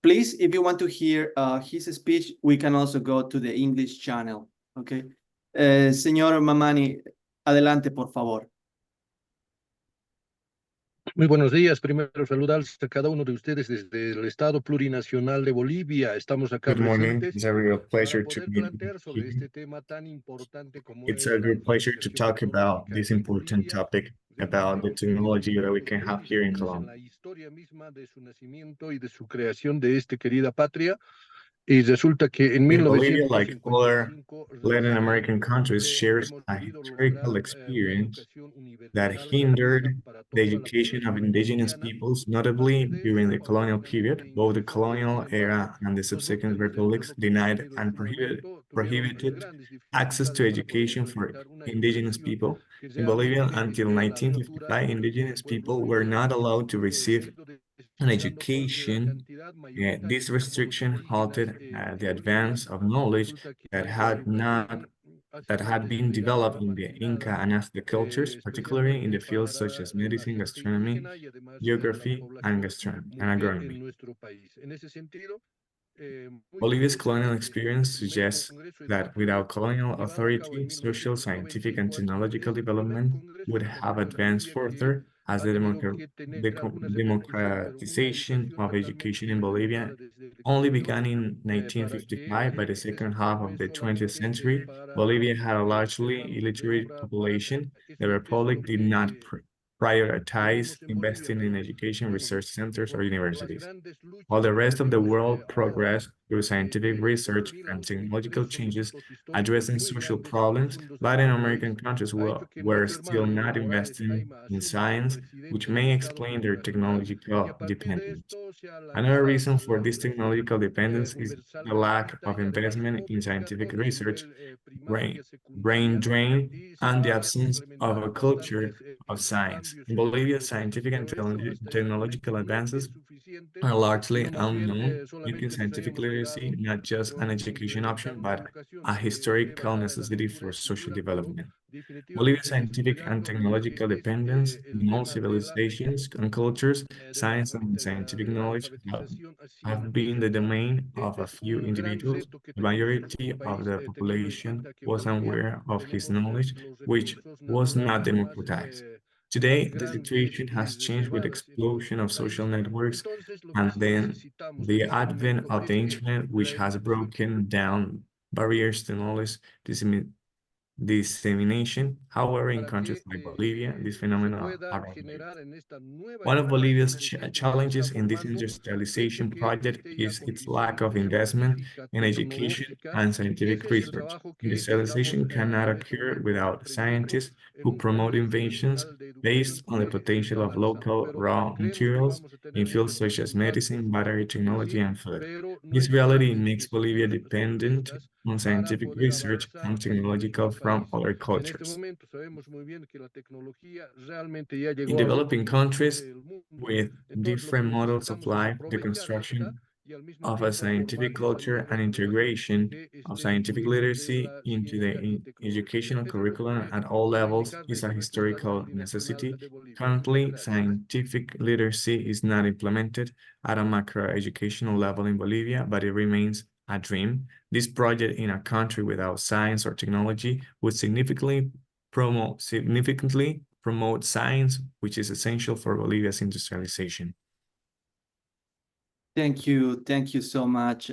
Please, if you want to hear his speech, we can also go to the English channel, okay? Señor Mamani, adelante, por favor. Muy buenos días. Primero saludarles a cada uno de ustedes desde el Estado Plurinacional de Bolivia. Estamos acá Good morning. presentes It's a real pleasure para to poder meet plantear sobre you. este tema tan importante como It's es a la great pleasure to alfabetización talk about tecnológica this en important Bolivia, topic de un about the hecho technology that we que can muy have here in vistos en Colombia. la historia misma de su nacimiento y de su creación de esta querida patria. Y resulta que en In Bolivia, like other 1955 Latin American recién countries, shares hemos a podido historical lograr una experience educación that universal gratuita hindered para the toda la education of población indigenous boliviana. peoples, Y notably parte de during esto, the colonial period. paulatinamente Both the ingresó, pero sin colonial era embargo, and the los subsequent bloques del republics pueblo denied colombiano en and su momento tuvieron prohibited grandes access to dificultades para poder education for implementar una indigenous educación people. que In Bolivia, realmente until esté a la altura 1955, de lo que el indigenous pueblo people were requiere. not allowed to Se ha receive ido an descuidando por la education. cantidad mayoritaria This de restriction políticas halted de the gobierno. advance of knowledge Resulta que that la had not educación ha that sido had been descuidada, developed in the Inca marginada, and Aztec cultures, particularly in the especialmente fields such para as la medicine, gente gastronomy, indígena y además la geography, and población and mujer en agronomy. nuestro país. En ese sentido, muy Bolivia's curioso colonial que experience el primer suggests Congreso that Educativo without colonial llevado a cabo en authority, social, scientific, and 1995 aquí, technological es el primer development Congreso would have Educativo en advanced Bolivia que further as ha the tenido que tener algunas repercusiones, pero una democratization educación of totalmente education in Bolivia enfocada desde el only exterior began in para 1955. By the que second esto half no of es the 20th solamente century, para Bolivia had a ponerse largely manos de illiterate obra barata. population. The Esto es lo Republic did not que prioritize tenemos en Bolivia, investing in pero education bueno, research centers or por las universities. grandes While the luchas que rest of the tenemos world ahora progressed through scientific research and determinan technological changes hitos históricos addressing muy social grandes y problems, profundos en Latin nuestro American país, countries ha hecho que were nuestro still hermano Evo not Morales investing Jaime in asuma como science, which presidente del may Estado explain their plurinacional y a technological partir de dependence. esto se ha Another reason lanzado for la this educación technological dependence is universal the lack gratuita of y además investment in scientific obligatoria a research, nivel brain, primaria, brain secundaria, drain, y se and the va a absence of implementar a culture bastantes of science. cambios In Bolivia, educativos. scientific and Pero eso hasta este technological momento no advances es suficiente, are largely sino más bien unknown, making solamente nos scientific hayamos literacy quedado not just an con education implementar option, una but educación a historical basada en la necessity lectura y for social escritura, pero development. Bolivia's definitivamente scientific and descuidando lo que technological dependence es el in all tema civilizations and cultures, de la science and scientific knowledge alfabetización ha have sido been the esencial. domain of Este a es few un gran individuals. reto que The tenemos en nuestro majority of país, the teniendo en population cuenta que was Bolivia unaware of his tenemos knowledge, los which recursos was not naturales democratized. más Today, the grandes situation y has changed with the reservadas en explosion nuestro of social país. networks Entonces, lo que and sí then necesitamos en the este advent momento of the es que internet, la which has educación broken down barriers to knowledge dissemination. However, in para countries que like Bolivia, these phenomena pueda are rare. generar en esta nueva One of etapa Bolivia's emergente que se challenges está in this formando, industrialization que project esté ya is con its visión lack of investment científica, in education tecnológica, and y scientific ese es el research. trabajo que estamos Industrialization cannot en este occur momento without emprendiendo scientists en who un plan promote inventions nacional de educación based on the que potential está of avanzando, local pero raw creemos que materials vamos a tener in fields muchos such as resultados, medicine, battery technology, sí, and food. pero no This hay las reality bases makes Bolivia dependent suficientes on para scientific poder research avanzar and en technological nuestro from país. other En este cultures. momento sabemos muy bien que la tecnología realmente ya In llegó a developing muchos countries del mundo. with Entonces, lo que different models of necesitamos es life, the aprovechar esta construction y al mismo of a tiempo scientific formar esa culture nueva and generación integration que of esté scientific incluida desde literacy la into the ciencia y tecnología. educational Eso es lo curriculum que at all puedo levels indicar is a desde nuestro estado historical plurinacional necessity. de Bolivia. Muchas Currently, gracias. scientific literacy is not implemented at a macro educational level in Bolivia, but it remains a dream. This project in a country without science or technology would significantly promote science, which is essential for Bolivia's industrialization. Thank you so much,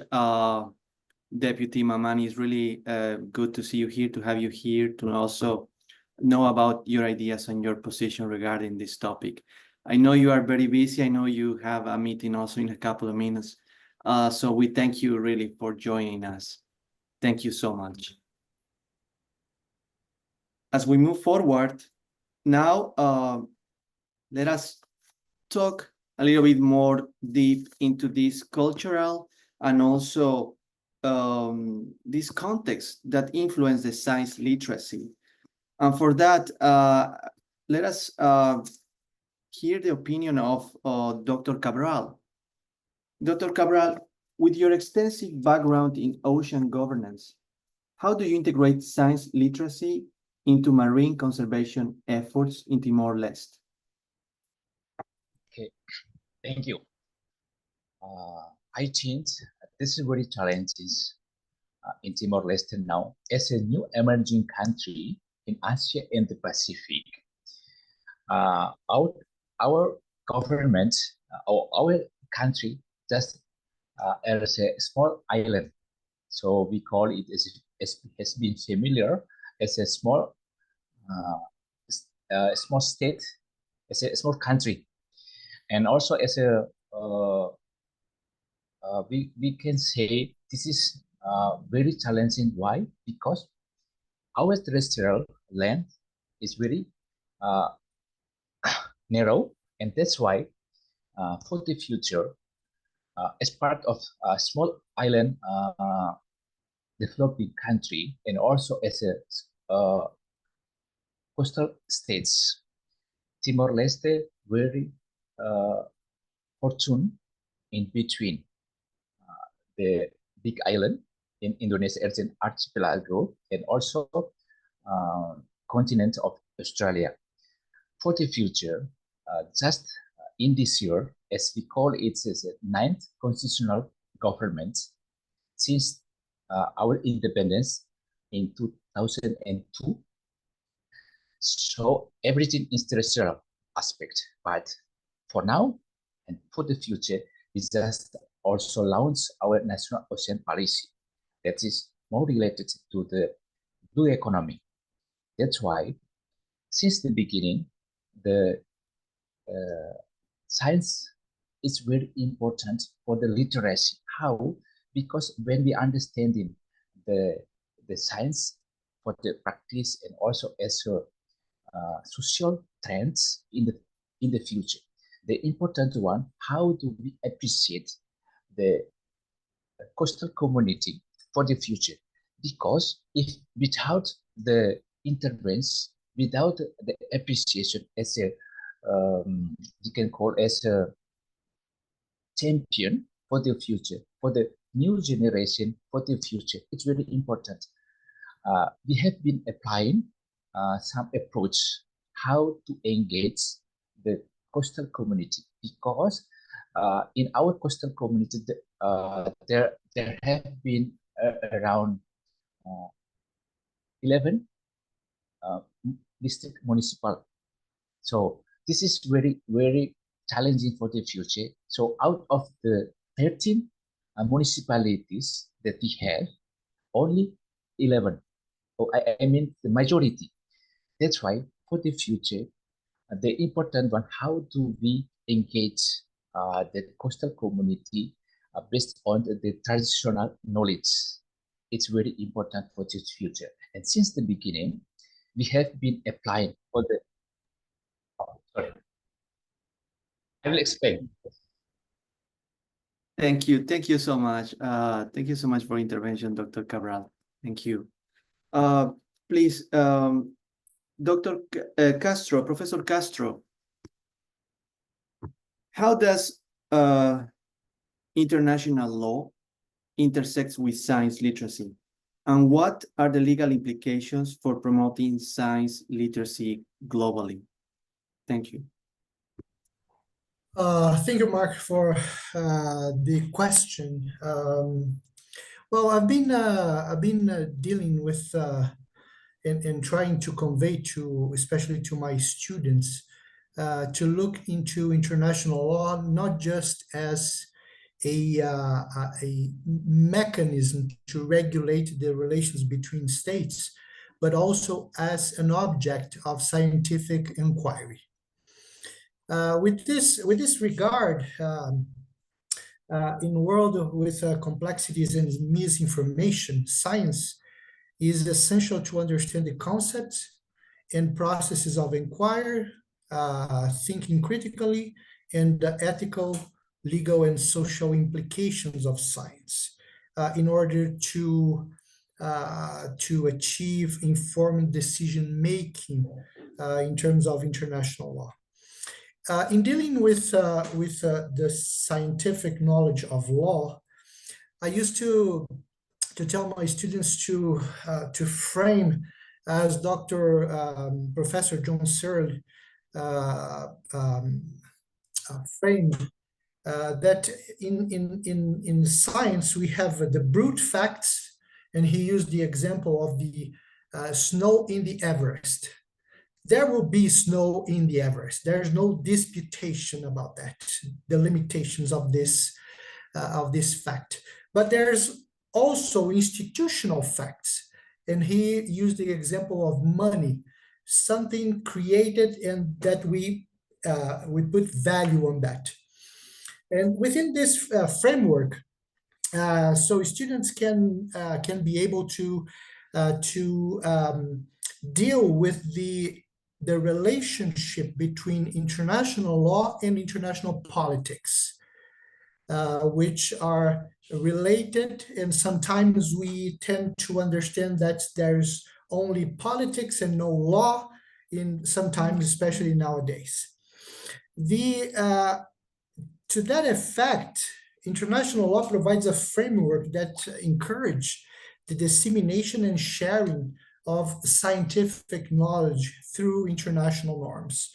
Deputy Mamani. It's really good to see you here, to have you here, to also know about your ideas and your position regarding this topic. I know you are very busy. I know you have a meeting also in a couple of minutes. So we thank you really for joining us. Thank you so much. As we move forward, now let us talk a little bit more deep into this cultural and also this context that influence the science literacy. And for that, let us hear the opinion of Dr. Cabral. Dr. Cabral, with your extensive background in ocean governance, how do you integrate science literacy into marine conservation efforts in Timor-Leste? Okay, thank you. I think this is very challenging in Timor-Leste now as a new emerging country in Asia and the Pacific. Our government, our country, just as a small island, so we call it as has been familiar as a small state, as a small country, and also as a we can say this is very challenging. Why? Because our terrestrial land is very narrow, and that's why for the future, as part of a small island developing country, and also as a coastal states, Timor-Leste very fortunate in between the big island in Indonesia as an archipelago, and also continent of Australia. For the future, just in this year, as we call it, as a 9th constitutional government since our independence in 2002. So everything is terrestrial aspect, but for now and for the future, we just also launch our national ocean policy that is more related to the blue economy. That's why, since the beginning, the science is very important for the literacy. How? Because when we understanding the science for the practice and also as a social trends in the future, the important one, how do we appreciate the coastal community for the future? Because if without the intervention, without the appreciation as a you can call as a champion for the future, for the new generation, for the future, it's very important. We have been applying some approach how to engage the coastal community, because in our coastal community there have been around 11 district municipal. So this is very challenging for the future. So out of the 13 municipalities that we have, only 11 I mean the majority. That's why for the future, the important one, how do we engage the coastal community based on the traditional knowledge? It's very important for the future. And since the beginning, we have been applying for the, sorry, I will explain. Thank you. Thank you so much. Thank you so much for intervention, Dr. Cabral. Thank you. Please, Dr. Castro, Professor Castro, how does international law intersect with science literacy? And what are the legal implications for promoting science literacy globally? Thank you. Thank you, Mark, for the question. Well, I've been dealing with and trying to convey to, especially to my students, to look into international law not just as a mechanism to regulate the relations between states, but also as an object of scientific inquiry. With this regard, in a world with complexities and misinformation, science is essential to understand the concepts and processes of inquiry, thinking critically, and the ethical, legal, and social implications of science in order to achieve informed decision-making in terms of international law. In dealing with the scientific knowledge of law, I used to tell my students to frame, as Professor John Searle framed, that in science we have the brute facts, and he used the example of the snow in the Everest. There will be snow in the Everest. There's no disputation about that, the limitations of this fact. But there's also institutional facts, and he used the example of money, something created and that we put value on that. And within this framework, so students can be able to deal with the relationship between international law and international politics, which are related, and sometimes we tend to understand that there's only politics and no law, sometimes, especially nowadays. To that effect, international law provides a framework that encourages the dissemination and sharing of scientific knowledge through international norms.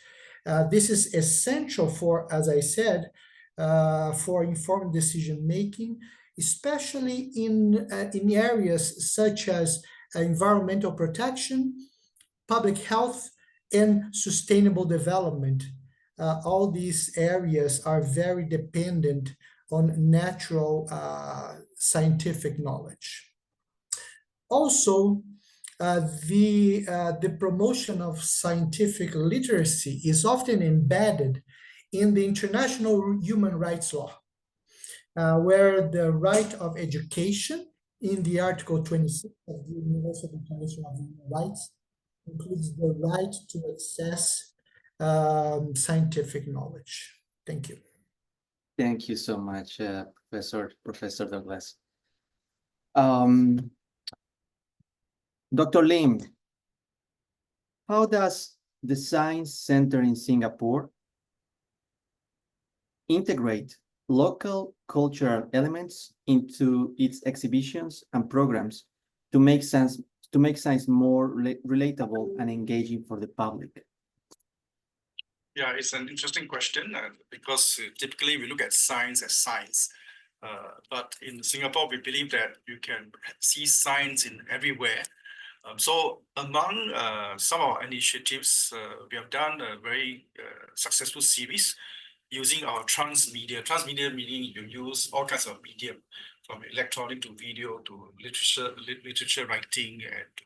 This is essential for, as I said, for informed decision-making, especially in areas such as environmental protection, public health, and sustainable development. All these areas are very dependent on natural scientific knowledge. Also, the promotion of scientific literacy is often embedded in the international human rights law, where the right of education in the Article 26 of the Universal Declaration of Human Rights includes the right to access scientific knowledge. Thank you. Thank you so much, Professor Douglas. Dr. Lim, how does the Science Center in Singapore integrate local cultural elements into its exhibitions and programs to make science more relatable and engaging for the public? Yeah, it's an interesting question because typically we look at science as science. But in Singapore, we believe that you can see science in everywhere. So among some of our initiatives, we have done a very successful series using our transmedia. Transmedia meaning you use all kinds of medium, from electronic to video to literature writing, and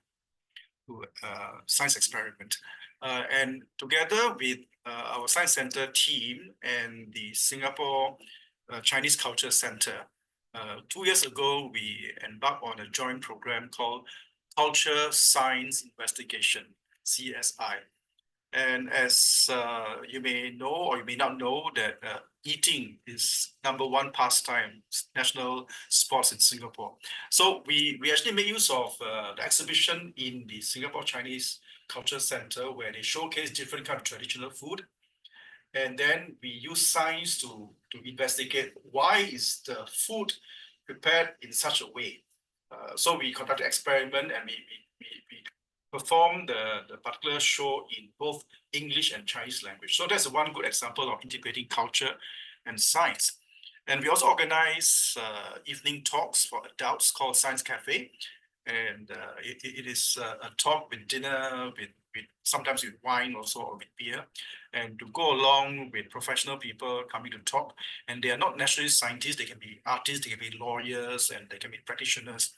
science experiment. And together with our Science Center team and the Singapore Chinese Culture Center, 2 years ago, we embarked on a joint program called Culture Science Investigation, CSI. And as you may know or you may not know that eating is #1 pastime, national sports in Singapore. So we actually make use of the exhibition in the Singapore Chinese Culture Center where they showcase different kinds of traditional food. And then we use science to investigate why is the food prepared in such a way. So we conducted an experiment and we performed the particular show in both English and Chinese language. So that's one good example of integrating culture and science. And we also organize evening talks for adults called Science Cafe. And it is a talk with dinner, with sometimes with wine also, or with beer, and to go along with professional people coming to talk. And they are not necessarily scientists, they can be artists, they can be lawyers, and they can be practitioners.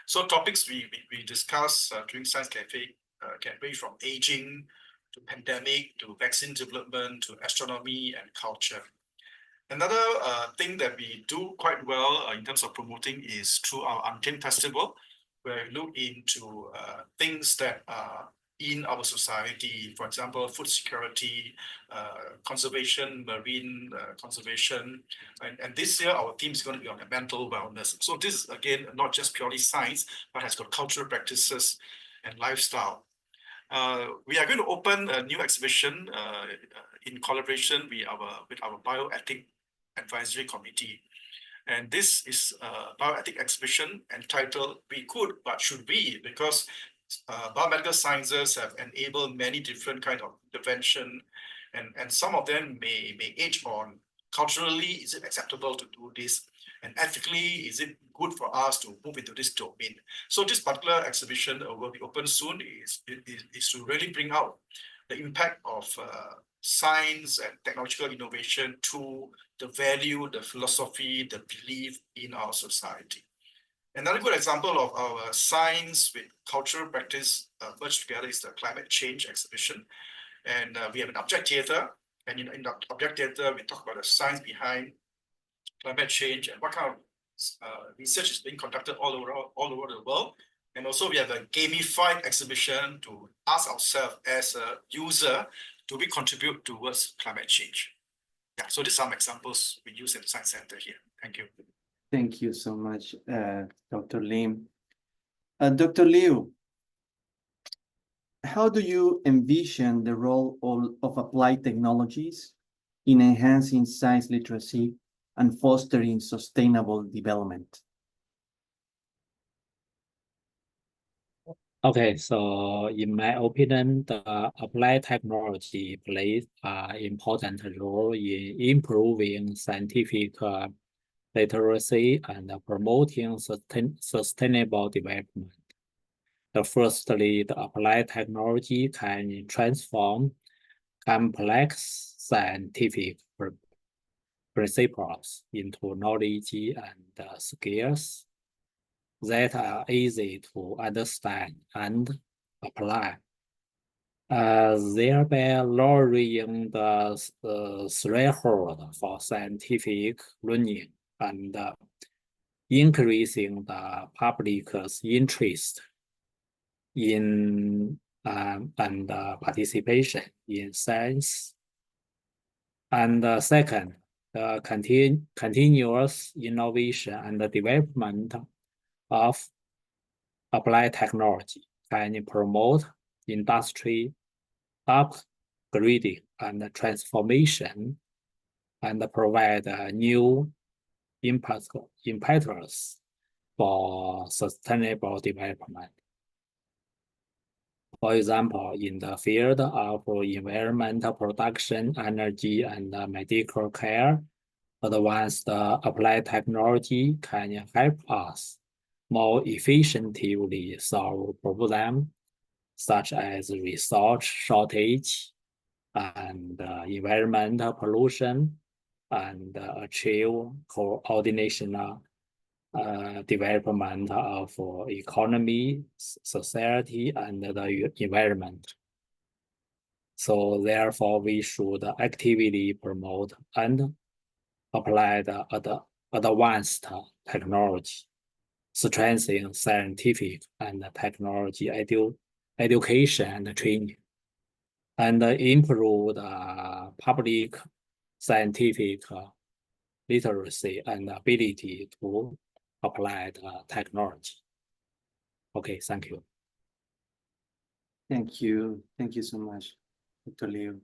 So topics we discuss during Science Cafe can range from aging to pandemic to vaccine development to astronomy and culture. Another thing that we do quite well in terms of promoting is through our Untamed Festival, where we look into things that are in our society, for example, food security, conservation, marine conservation. And this year, our theme is going to be on mental wellness. So this is, again, not just purely science, but has got cultural practices and lifestyle. We are going to open a new exhibition in collaboration with our bioethic advisory committee. And this is a bioethic exhibition entitled We Could, But Should We? Because biomedical sciences have enabled many different kinds of intervention, and some of them may age on. Culturally, is it acceptable to do this? And ethically, is it good for us to move into this domain? So this particular exhibition will be open soon, is to really bring out the impact of science and technological innovation to the value, the philosophy, the belief in our society. Another good example of our science with cultural practice merged together is the climate change exhibition. And we have an object theater. And in the object theater, we talk about the science behind climate change and what kind of research is being conducted all over the world. And also we have a gamified exhibition to ask ourselves as a user, do we contribute towards climate change? Yeah, so these are some examples we use in the Science Center here. Thank you. Thank you so much, Dr. Lim. Dr. Liu, how do you envision the role of applied technologies in enhancing science literacy and fostering sustainable development? Okay, so in my opinion, the applied technology plays an important role in improving scientific literacy and promoting sustainable development. Firstly, the applied technology can transform complex scientific principles into knowledge and skills that are easy to understand and apply, thereby lowering the threshold for scientific learning and increasing the public's interest in and participation in science. And second, the continuous innovation and the development of applied technology can promote industry upgrading and transformation and provide new impetus for sustainable development. For example, in the field of environmental protection, energy, and medical care, advanced applied technology can help us more efficiently solve problems such as resource shortage and environmental pollution, and achieve coordination development of economy, society, and the environment. So therefore, we should actively promote and apply the advanced technology, strengthen scientific and technology education and training, and improve the public scientific literacy and ability to apply the technology. Okay, thank you. Thank you. Thank you so much, Dr. Liu.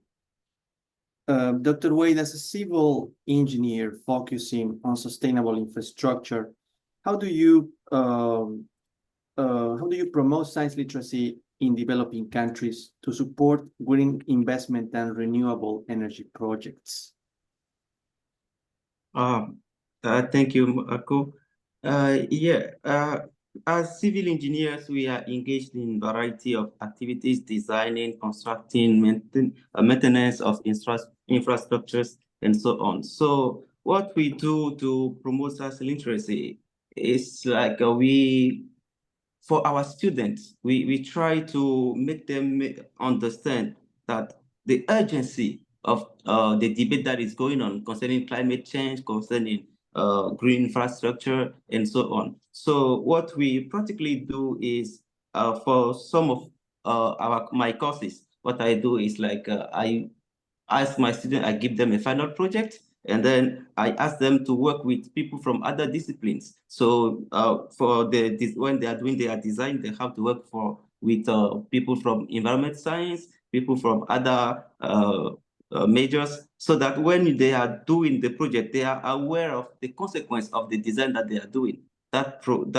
Dr. Wade, as a civil engineer focusing on sustainable infrastructure, how do you promote science literacy in developing countries to support green investment and renewable energy projects? Thank you, Marco. As civil engineers, we are engaged in a variety of activities, designing, constructing, maintenance of infrastructures, and so on. So what we do to promote science literacy is like for our students, we try to make them understand that the urgency of the debate that is going on concerning climate change, concerning green infrastructure, and so on. So what we practically do is for some of my courses, what I do is like I ask my students, I give them a final project, and then I ask them to work with people from other disciplines. So when they are doing their design, they have to work with people from environment science, people from other majors, so that when they are doing the project, they are aware of the consequence of the design that they are doing. That road,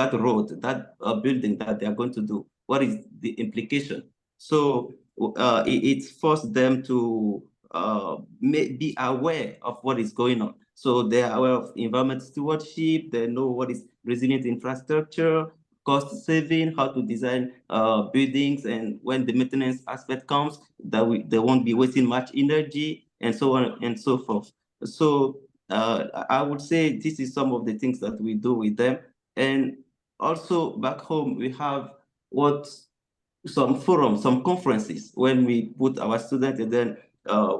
that building that they are going to do, what is the implication? So it forced them to be aware of what is going on. So they are aware of environment stewardship, they know what is resilient infrastructure, cost saving, how to design buildings, and when the maintenance aspect comes, they won't be wasting much energy, and so on and so forth. So I would say this is some of the things that we do with them. And also back home, we have some forums, some conferences when we put our students, and then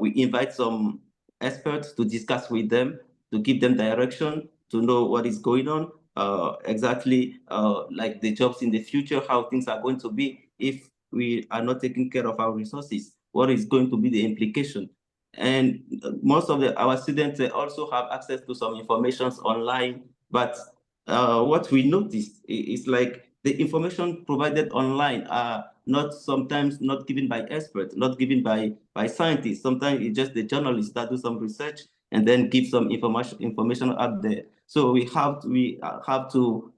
we invite some experts to discuss with them, to give them direction, to know what is going on, exactly like the jobs in the future, how things are going to be if we are not taking care of our resources, what is going to be the implication. And most of our students also have access to some information online, but what we noticed is like the information provided online are sometimes not given by experts, not given by scientists. Sometimes it's just the journalists that do some research and then give some information out there. So we have to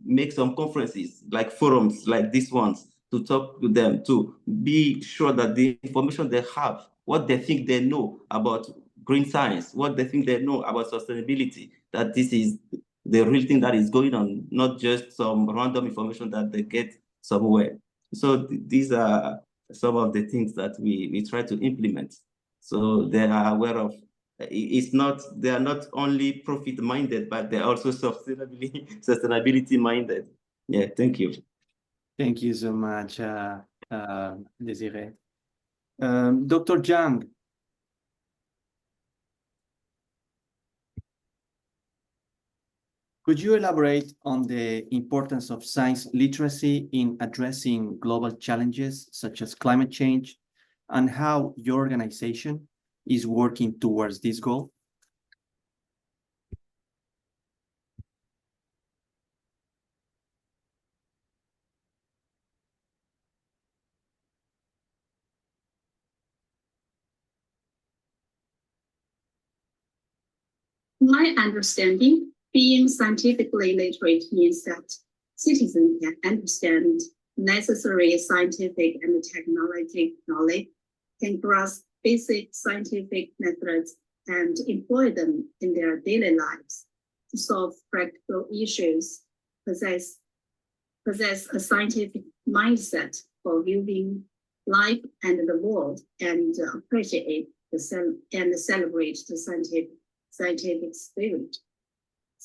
make some conferences, like forums like these ones, to talk to them, to be sure that the information they have, what they think they know about green science, what they think they know about sustainability, that this is the real thing that is going on, not just some random information that they get somewhere. So these are some of the things that we try to implement. So they are aware of, they are not only profit minded, but they're also sustainability minded. Yeah, thank you. Thank you so much, Desiree. Dr. Zhang. Could you elaborate on the importance of science literacy in addressing global challenges such as climate change, and how your organization is working towards this goal? My understanding, being scientifically literate means that citizens can understand necessary scientific and technological knowledge, can grasp basic scientific methods and employ them in their daily lives to solve practical issues, possess a scientific mindset for viewing life and the world, and appreciate and celebrate the scientific spirit.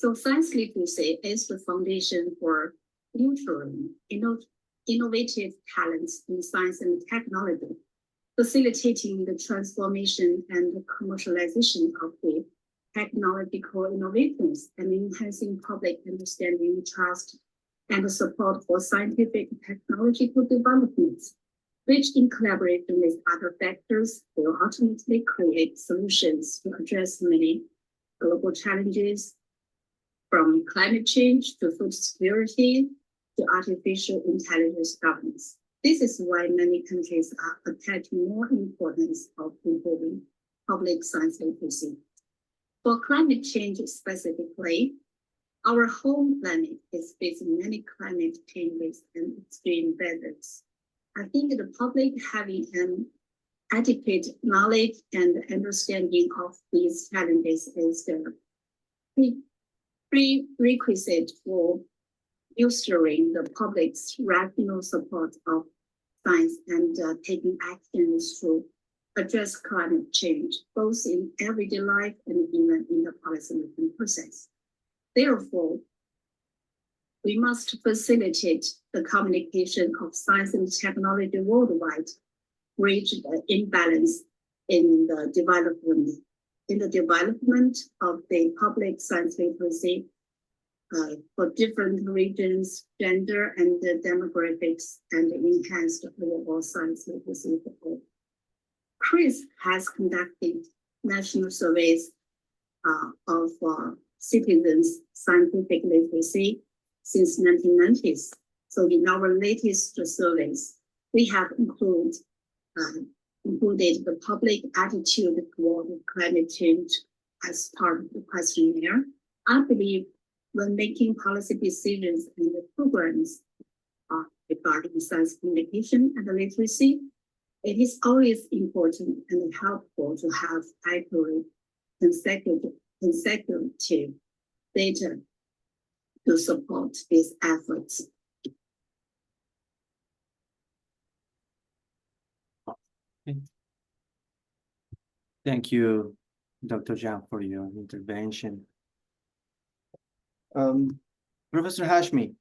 So science literacy is the foundation for nurturing innovative talents in science and technology, facilitating the transformation and the commercialization of the technological innovations and enhancing public understanding, trust, and support for scientific and technological developments, which in collaboration with other factors will ultimately create solutions to address many global challenges, from climate change to food security to artificial intelligence governance. This is why many countries are attaching more importance of improving public science literacy. For climate change specifically, our home planet is facing many climate changes and extreme weathers. I think the public having an adequate knowledge and understanding of these challenges is the prerequisite for bolstering the public's rational support of science and taking actions to address climate change, both in everyday life and even in the policymaking process. Therefore, we must facilitate the communication of science and technology worldwide, bridge the imbalance in the development of the public science literacy for different regions, gender, and demographics, and enhanced overall science literacy for all. CRIS has conducted national surveys of citizens' scientific literacy since 1990s. So in our latest surveys, we have included the public attitude toward climate change as part of the questionnaire. I believe when making policy decisions and the programs regarding science communication and literacy, it is always important and helpful to have accurate, consecutive data to support these efforts. Thank you, Dr. Zhang, for your intervention. Professor Hashmi,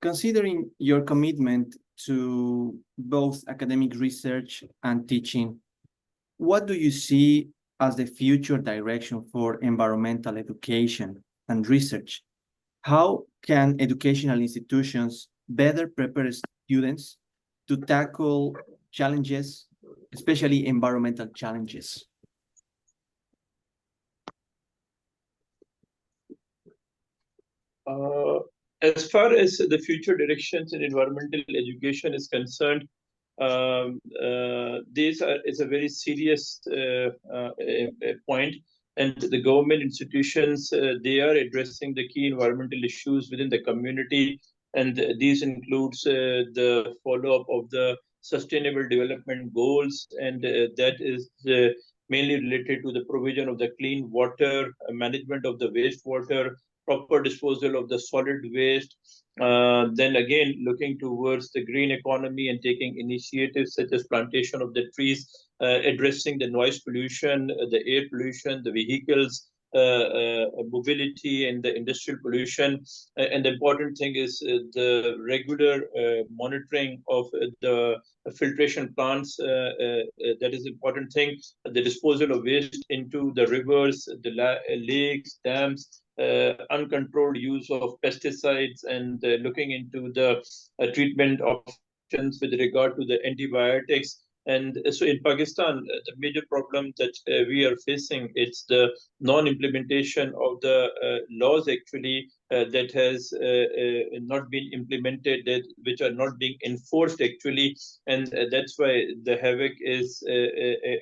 considering your commitment to both academic research and teaching, what do you see as the future direction for environmental education and research? How can educational institutions better prepare students to tackle challenges, especially environmental challenges? As far as the future directions in environmental education is concerned, this is a very serious point, and the government institutions, they are addressing the key environmental issues within the community, and these includes the follow-up of the Sustainable Development Goals, and that is mainly related to the provision of the clean water, management of the wastewater, proper disposal of the solid waste, then again looking towards the green economy and taking initiatives such as plantation of the trees, addressing the noise pollution, the air pollution, the vehicles, mobility, and the industrial pollution. And the important thing is the regular monitoring of the filtration plants. That is important thing. The disposal of waste into the rivers, the lakes, dams, uncontrolled use of pesticides, and looking into the treatment options with regard to the antibiotics. And so in Pakistan, the major problem that we are facing, it's the non-implementation of the laws actually that has not been implemented, which are not being enforced actually, and that's why the havoc is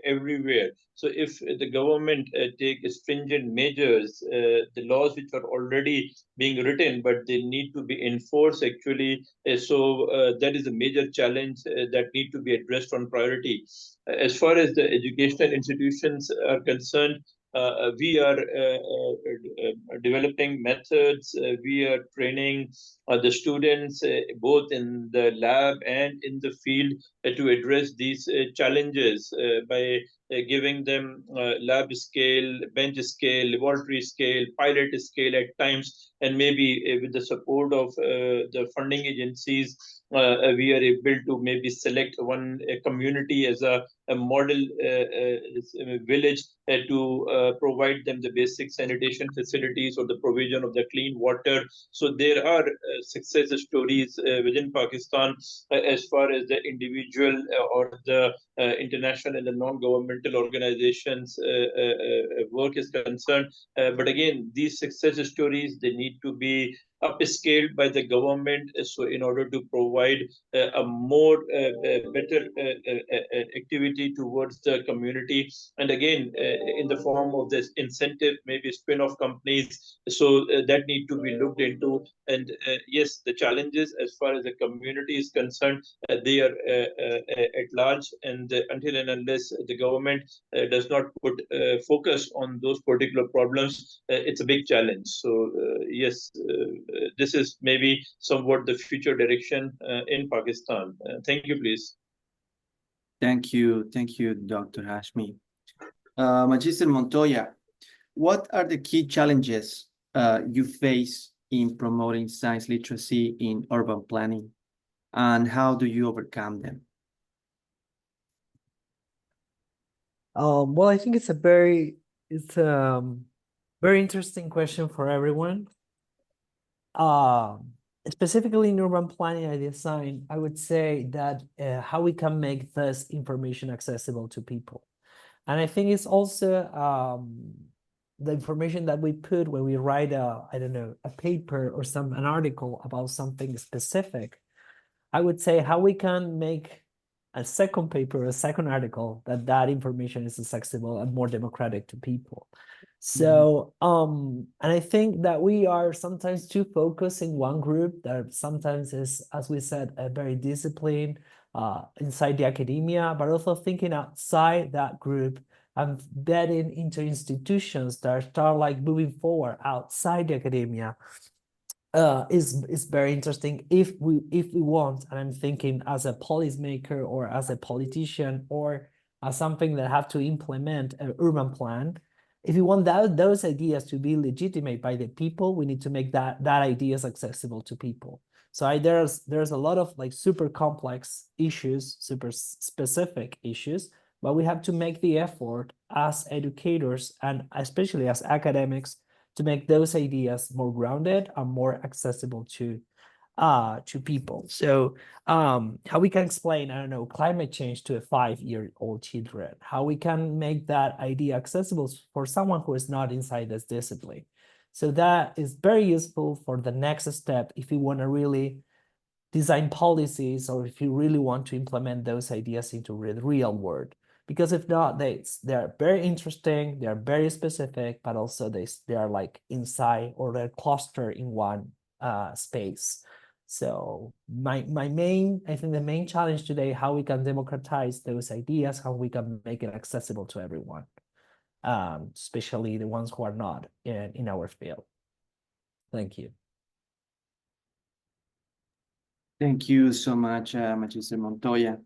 everywhere. So if the government take stringent measures, the laws which are already being written, but they need to be enforced actually, so that is a major challenge that need to be addressed on priority. As far as the educational institutions are concerned, we are developing methods. We are training the students both in the lab and in the field to address these challenges by giving them lab scale, bench scale, laboratory scale, pilot scale at times, and maybe with the support of the funding agencies, we are able to maybe select one community as a model village to provide them the basic sanitation facilities or the provision of the clean water. So there are success stories within Pakistan as far as the individual or the international and the non-governmental organizations work is concerned. But again, these success stories, they need to be upscaled by the government, so in order to provide a more better activity towards the community, and again in the form of this incentive, maybe spin-off companies, so that need to be looked into. And yes, the challenges as far as the community is concerned, they are at large, and until and unless the government does not put focus on those particular problems, it's a big challenge. So yes, this is maybe somewhat the future direction in Pakistan. Thank you, please. Thank you, Dr. Hashmi. Magister Montoya, what are the key challenges you face in promoting science literacy in urban planning, and how do you overcome them? Well, I think it's a very interesting question for everyone. Specifically in urban planning and design, I would say that how we can make this information accessible to people. And I think it's also the information that we put when we write I don't know, a paper or an article about something specific. I would say how we can make a second paper, a second article, that information is accessible and more democratic to people. So, and I think that we are sometimes too focused in one group that sometimes is, as we said, a very disciplined inside the academia, but also thinking outside that group and getting into institutions that start like moving forward outside the academia. Is very interesting if we want, and I'm thinking as a policymaker or as a politician or as something that have to implement an urban plan. If you want those ideas to be legitimate by the people, we need to make that ideas accessible to people. So there's a lot of like super complex issues, super specific issues, but we have to make the effort as educators and especially as academics to make those ideas more grounded and more accessible to people. So how we can explain, I don't know, climate change to a 5-year-old children, how we can make that idea accessible for someone who is not inside this discipline. So that is very useful for the next step if you want to really design policies or if you really want to implement those ideas into the real world. Because if not, they're very interesting, they're very specific, but also they are like inside or they're clustered in one space. So I think the main challenge today, how we can democratize those ideas, how we can make it accessible to everyone, especially the ones who are not in our field. Thank you. Thank you so much, Magister Montoya.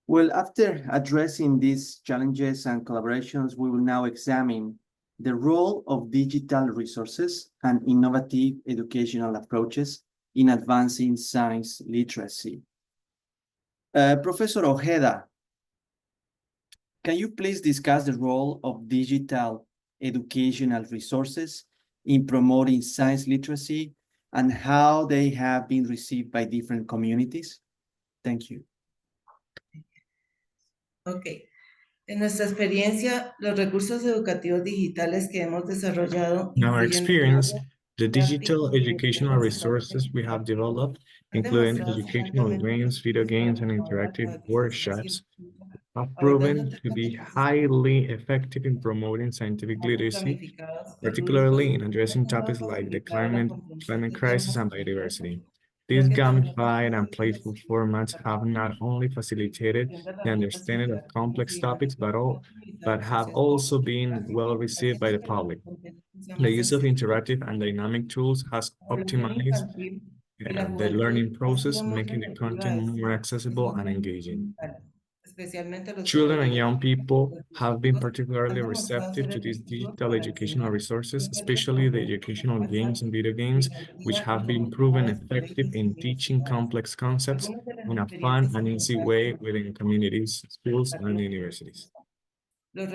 Well, after addressing these challenges and collaborations, we will now examine the role of digital resources and innovative educational approaches in advancing science literacy. Professor Ojeda, can you please discuss the role of digital educational resources in promoting science literacy and how they have been received by different communities? Thank you. Ok. En nuestra experiencia, los recursos educativos digitales que hemos desarrollado In our incluyen experience, the prácticas digital y educational métodos resources we have developed, han including demostrado ser educational altamente games, video games, and efectivos para interactive la workshops, have abordando proven to be alternativas highly effective in promoting scientific literacy, planificadas, particularly in addressing lúdicos, topics like the facilitar la climate comprensión de crisis temas and biodiversity. These gamified and playful formats have not only facilitated the understanding of complex topics, but have also been well received by the public. The use of interactive and dynamic tools has optimized the learning process, making the content more accessible and engaging. Children and young people have been particularly receptive to these digital educational resources, especially the educational games and video games, which have been proven effective in teaching complex concepts in a fun and easy way within communities, schools, and universities.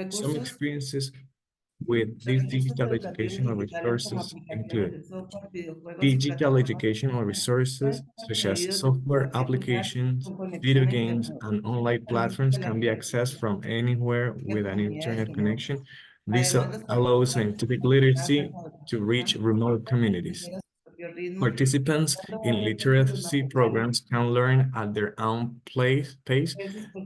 Some experiences with these digital educational resources include digital educational resources such as software applications, video games, and online platforms can be accessed from anywhere with an internet connection. This allows scientific literacy to reach remote communities. Participants in literacy programs can learn at their own pace,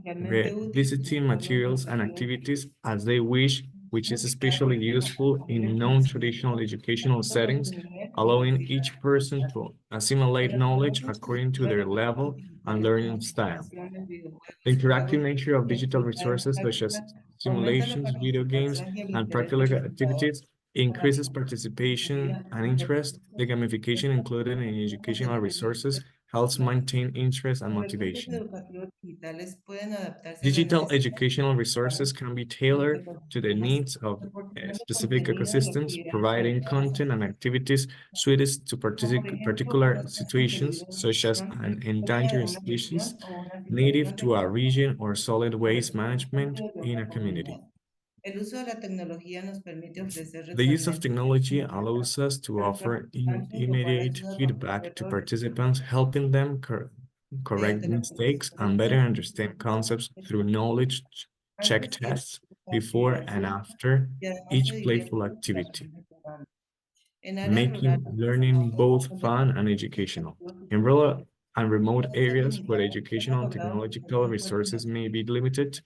revisiting materials and activities as they wish, which is especially useful in non-traditional educational settings, allowing each person to assimilate knowledge according to their level and learning style. The interactive nature of digital resources such as simulations, video games, and practical activities increases participation and interest. The gamification included in educational resources helps maintain interest and motivation. Digital educational resources can be tailored to the needs of specific ecosystems, providing content and activities suited to particular situations, such as an endangered species, native to a region, or solid waste management in a community. The use of technology allows us to offer immediate feedback to participants, helping them correct mistakes and better understand concepts through knowledge check tests before and after each playful activity, making learning both fun and educational. In rural and remote areas where educational and technological resources may be limited,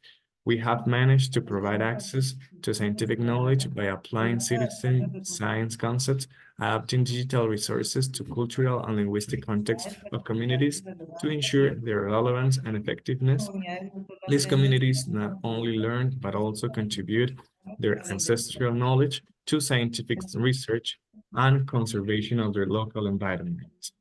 we have managed to provide access to scientific knowledge by applying citizen science concepts, adapting digital resources to cultural and linguistic contexts of communities to ensure their relevance and effectiveness. These communities not only learn, but also contribute their ancestral knowledge to scientific research and conservation of their local environment.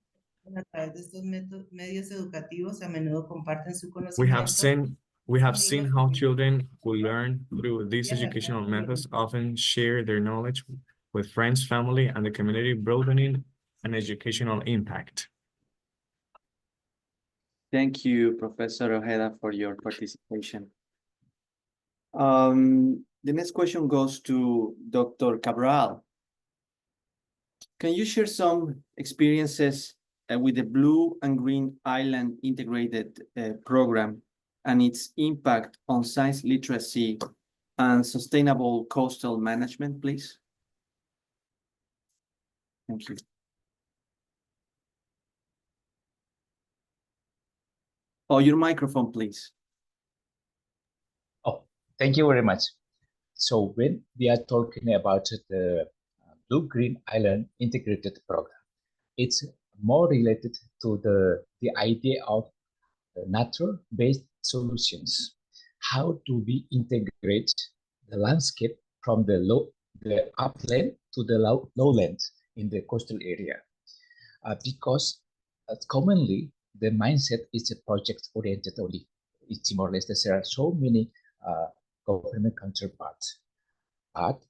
We have seen how children who learn through these educational methods often share their knowledge with friends, family, and the community, broadening an educational impact. Thank you, Professor Ojeda, for your participation. The next question goes to Dr. Cabral. Can you share some experiences with the Blue and Green Island Integrated Program and its impact on science literacy and sustainable coastal management, please? Thank you. Oh, your microphone, please. Oh, thank you very much. So when we are talking about the Blue Green Island Integrated Program, it's more related to the idea of nature-based solutions. How do we integrate the landscape from the upland to the lowland in the coastal area? Because commonly the mindset is a project-oriented only. It's Timor-Leste. There are so many government counterparts, but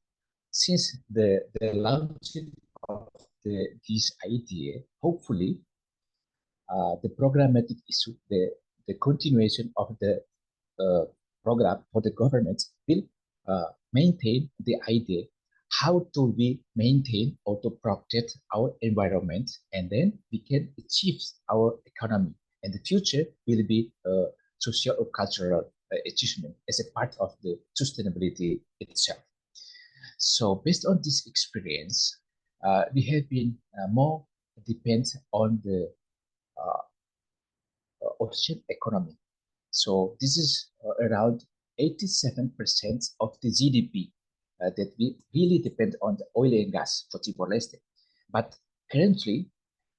since the launching of this idea, hopefully the programmatic issue, the continuation of the program for the government will maintain the idea how to we maintain or to protect our environment, and then we can achieve our economy, and the future will be social or cultural achievement as a part of the sustainability itself. So based on this experience, we have been more dependent on the ocean economy. So this is around 87% of the GDP that we really depend on the oil and gas for Timor-Leste. But currently,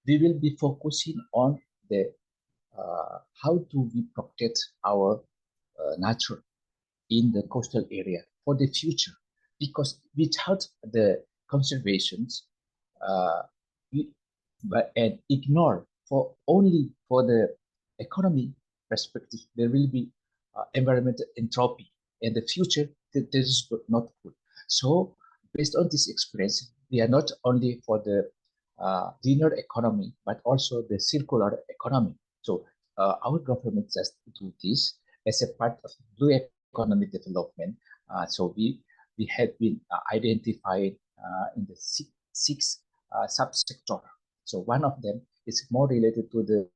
we will be focusing on the how do we protect our nature in the coastal area for the future, because without the conservations, and ignore for only for the economy perspective, there will be environmental entropy in the future. This is not good. So based on this experience, we are not only for the linear economy, but also the circular economy. So our government just do this as a part of blue economy development. So we have been identified in the six subsector. So one of them is more related to the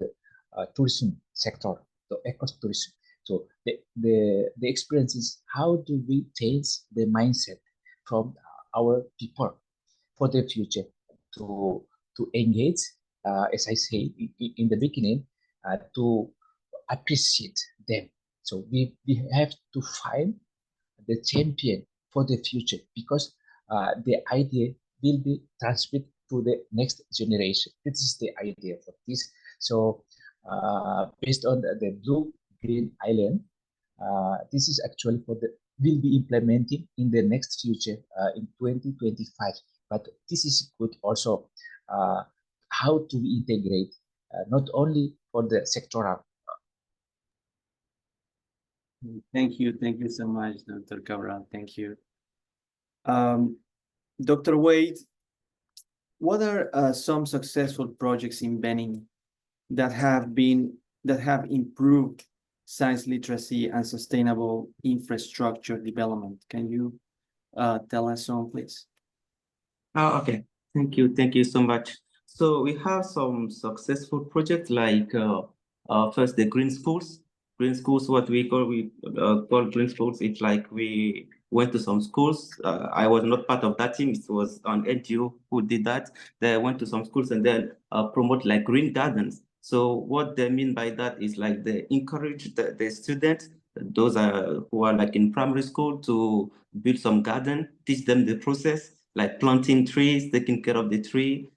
tourism sector, the ecotourism. So the experience is how do we change the mindset from our people for the future to engage, as I say in the beginning, to appreciate them. So we have to find the champion for the future, because the idea will be transmitted to the next generation. This is the idea for this. So based on the Blue Green Island, this is actually for the will be implementing in the next future in 2025. But this is good also how to integrate not only for the sectoral. Thank you so much, Dr. Cabral. Thank you. Dr. Wade, what are some successful projects in Benin that have improved science literacy and sustainable infrastructure development? Can you tell us some, please? Oh, okay. Thank you so much. So we have some successful projects like first the green schools. Green schools, what we call green schools. It's like we went to some schools. I was not part of that team. It was an NGO who did that. They went to some schools and then promote like green gardens. So what they mean by that is like they encourage the students, those who are like in primary school, to build some garden, teach them the process, like planting trees, taking care of the tree,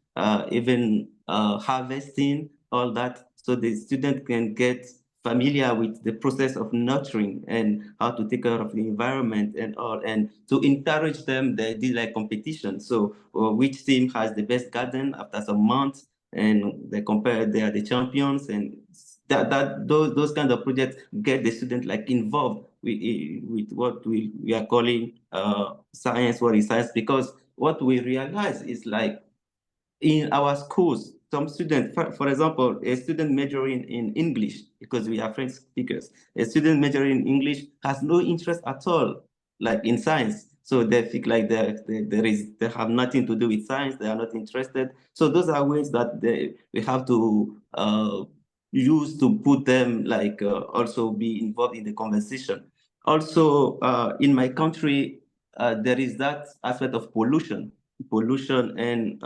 even harvesting, all that. So the student can get familiar with the process of nurturing and how to take care of the environment and all. And to encourage them, they did like competition. So which team has the best garden after some months, and they compare, they are the champions, and those kind of projects get the student like involved with what we are calling science. What is science? Because what we realize is like in our schools, some students, for example, a student majoring in English, because we are French speakers, a student majoring in English has no interest at all, like in science. So they feel like they have nothing to do with science. They are not interested. So those are ways that we have to use to put them like also be involved in the conversation. Also, in my country, there is that aspect of pollution, and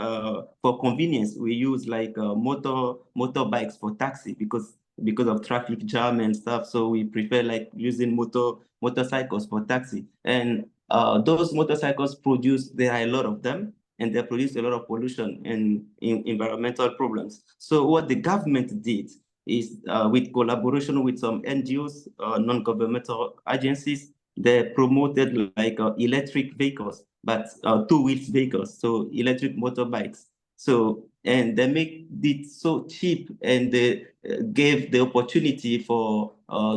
for convenience, we use like motorbikes for taxi because of traffic jam and stuff. So we prefer like using motorcycles for taxi. And those motorcycles there are a lot of them, and they produce a lot of pollution and environmental problems. So what the government did is, with collaboration with some NGOs, non-governmental agencies, they promoted like electric vehicles, but two-wheeled vehicles, so electric motorbikes. So, and they make it so cheap, and they gave the opportunity for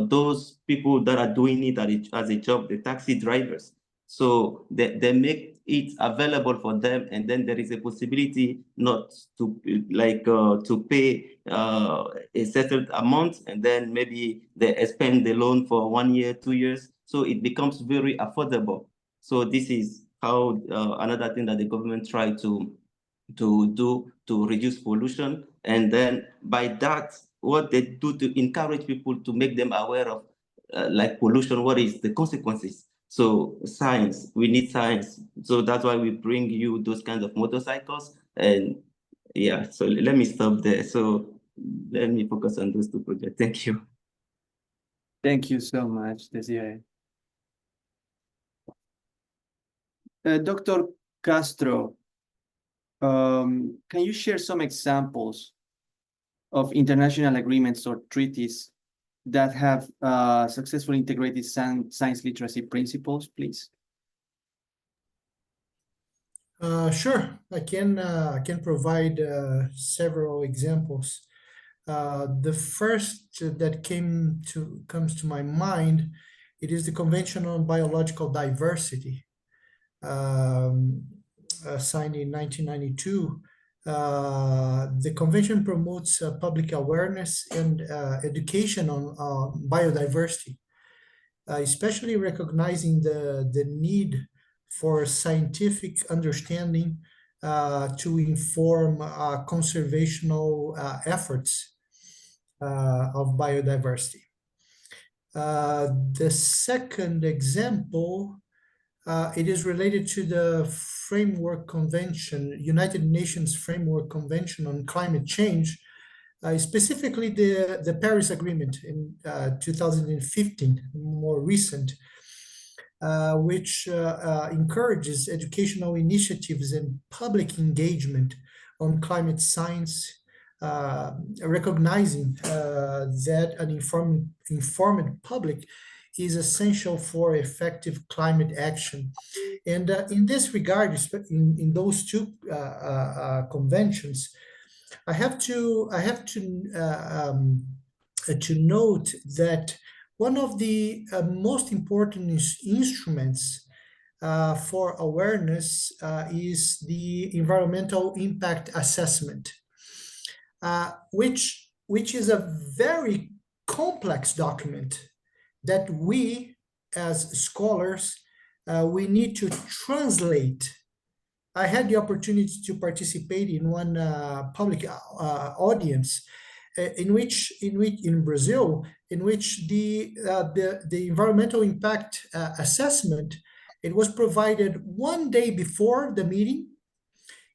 those people that are doing it as a job, the taxi drivers. So they make it available for them, and then there is a possibility not to like to pay a certain amount, and then maybe they expend the loan for 1 year, 2 years. So it becomes very affordable. So this is how another thing that the government tried to do to reduce pollution. And then by that, what they do to encourage people, to make them aware of like pollution, what is the consequences. So science, we need science. So that's why we bring you those kinds of motorcycles. And yeah, so let me stop there. So let me focus on those two projects. Thank you. Thank you so much, Desiree. Dr. Castro, can you share some examples of international agreements or treaties that have successfully integrated science literacy principles, please? Sure, I can provide several examples. The first that comes to my mind, it is the Convention on Biological Diversity, signed in 1992. The convention promotes public awareness and education on biodiversity, especially recognizing the need for scientific understanding to inform conservational efforts of biodiversity. The second example, it is related to the Framework Convention, United Nations Framework Convention on Climate Change, specifically the Paris Agreement in 2015, more recent, which encourages educational initiatives and public engagement on climate science, recognizing that an informed public is essential for effective climate action. And in this regard, in those two conventions, I have to note that one of the most important instruments for awareness is the environmental impact assessment, which is a very complex document that we, as scholars, we need to translate. I had the opportunity to participate in one public audience in Brazil, in which the environmental impact assessment, it was provided one day before the meeting.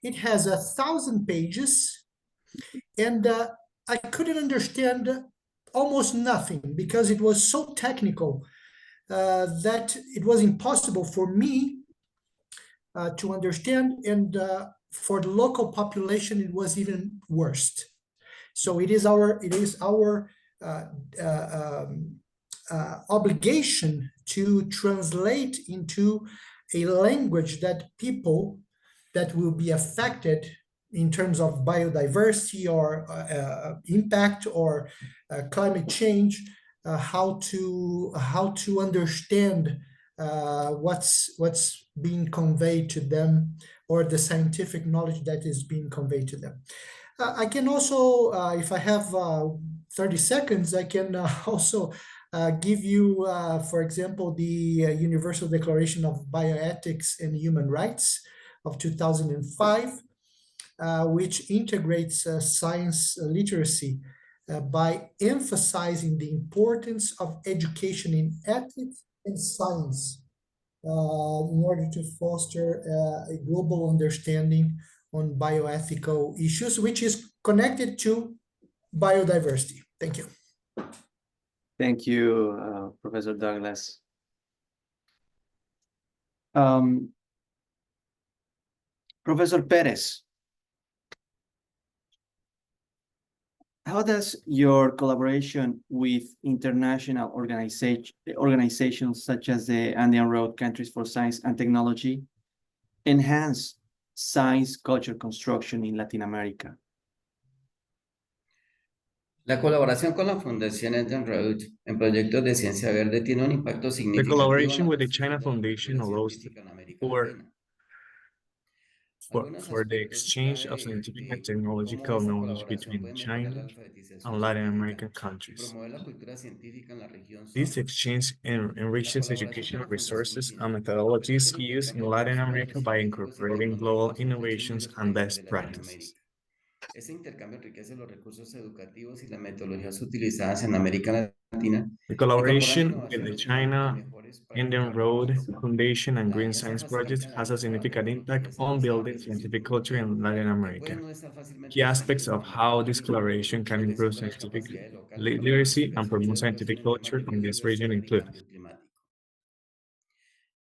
It has 1,000 pages, and I couldn't understand almost nothing because it was so technical that it was impossible for me to understand, and for the local population, it was even worse. So it is our obligation to translate into a language that people that will be affected in terms of biodiversity or impact or climate change, how to understand what's being conveyed to them, or the scientific knowledge that is being conveyed to them. I can also, if I have 30 seconds, I can also give you, for example, the Universal Declaration of Bioethics and Human Rights of 2005, which integrates science literacy by emphasizing the importance of education in ethics and science in order to foster a global understanding on bioethical issues, which is connected to biodiversity. Thank you. Thank you, Professor Douglas. Professor Perez, how does your collaboration with international organizations such as the Andean Road Countries for Science and Technology enhance science culture construction in Latin America? La colaboración con la Fundación Andean Road en proyectos de ciencia verde tiene un impacto The significativo collaboration en la with the China construcción de la Foundation cultura allows científica en América Latina. Algunos for the aspectos exchange of clave scientific and de technological cómo esta knowledge colaboración between puede mejorar China la alfabetización and Latin científica American y countries. promover la cultura científica en la región This son exchange enriches educational resources and China methodologies permite used in lograr Latin avances America by científicos y incorporating global tecnológicos entre innovations los and países best de practices. Latinoamérica. Este intercambio enriquece los recursos educativos y las metodologías utilizadas en América Latina, The incorporando collaboration with the innovaciones y China mejores Indian prácticas Road locales. Foundation and La Green alianza Science Project facilita has a el significant desarrollo de impact culturas on building industriales y scientific culture in Latin que America. pueden no estar fácilmente Key aspects of disponibles en how Latinoamérica, this collaboration can lo que improve siembra las scientific capacidades locales para la literacy and promote participación y adaptación scientific en culture temas de in this region biodiversidad y include cambio climático.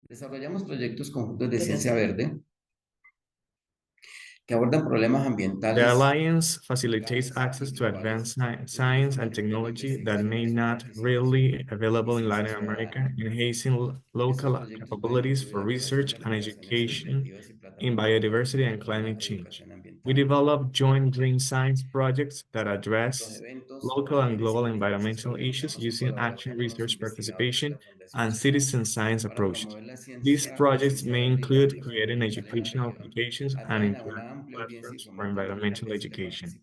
Desarrollamos proyectos conjuntos de ciencia verde que abordan problemas The ambientales. Alliance facilitates access to advanced science and technology that may not readily available in Latin America, enhancing local capabilities for research and education in biodiversity and climate change. We develop joint green science projects that address local and global environmental issues using action research participation and citizen science approaches. These projects may include creating educational applications and implementing platforms for environmental education.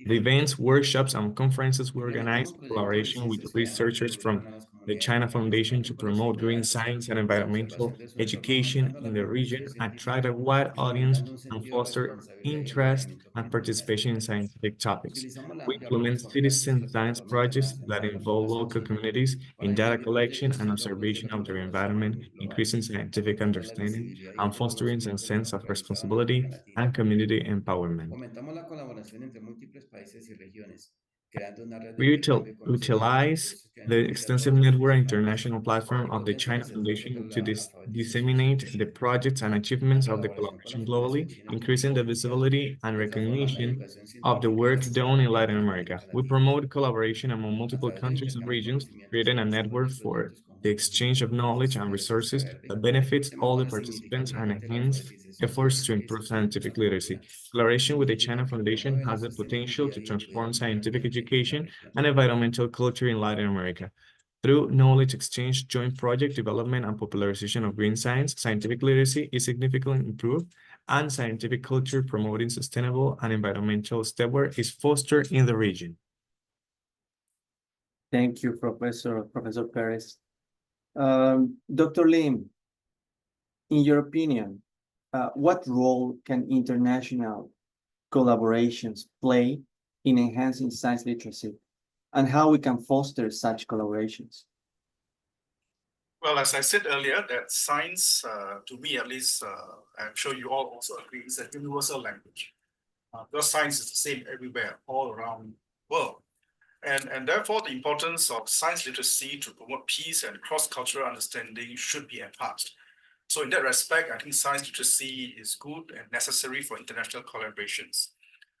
The events, workshops, and conferences we organize in collaboration with researchers from the China Foundation to promote green science and environmental education in the region, attract a wide audience, and foster interest and participation in scientific topics. We implement citizen science projects that involve local communities in data collection and observation of their environment, increasing scientific understanding and fostering a sense of responsibility and community empowerment. Fomentamos la colaboración entre múltiples países y regiones, creando una red de We intercambio de utilize conocimientos the extensive network international platform of the China se Foundation busca to la alfabetización disseminate the projects and achievements of the colaboración collaboration con la globally, Fundación China increasing the Ambiental visibility and transforma la recognition educación of the científica work done in Latin en America. América We Latina. promote collaboration among A multiple través del countries and intercambio de regions, conocimientos creating a y network desarrollo de for proyectos the conjuntos exchange of knowledge and resources that benefits all the participants and enhance efforts to improve scientific literacy. Collaboration with the China Foundation has the potential to transform scientific education and environmental culture in Latin America. Through knowledge exchange, joint project development, and popularization of green science, scientific literacy is significantly improved, and scientific culture promoting sustainable and environmental stewardship is fostered in the region. Thank you, Professor Perez. Dr. Lim, in your opinion, what role can international collaborations play in enhancing science literacy, and how we can foster such collaborations? Well, as I said earlier, that science, to me at least, I'm sure you all also agree, is a universal language. Because science is the same everywhere, all around the world. And therefore, the importance of science literacy to promote peace and cross-cultural understanding should be enhanced. So in that respect, I think science literacy is good and necessary for international collaborations.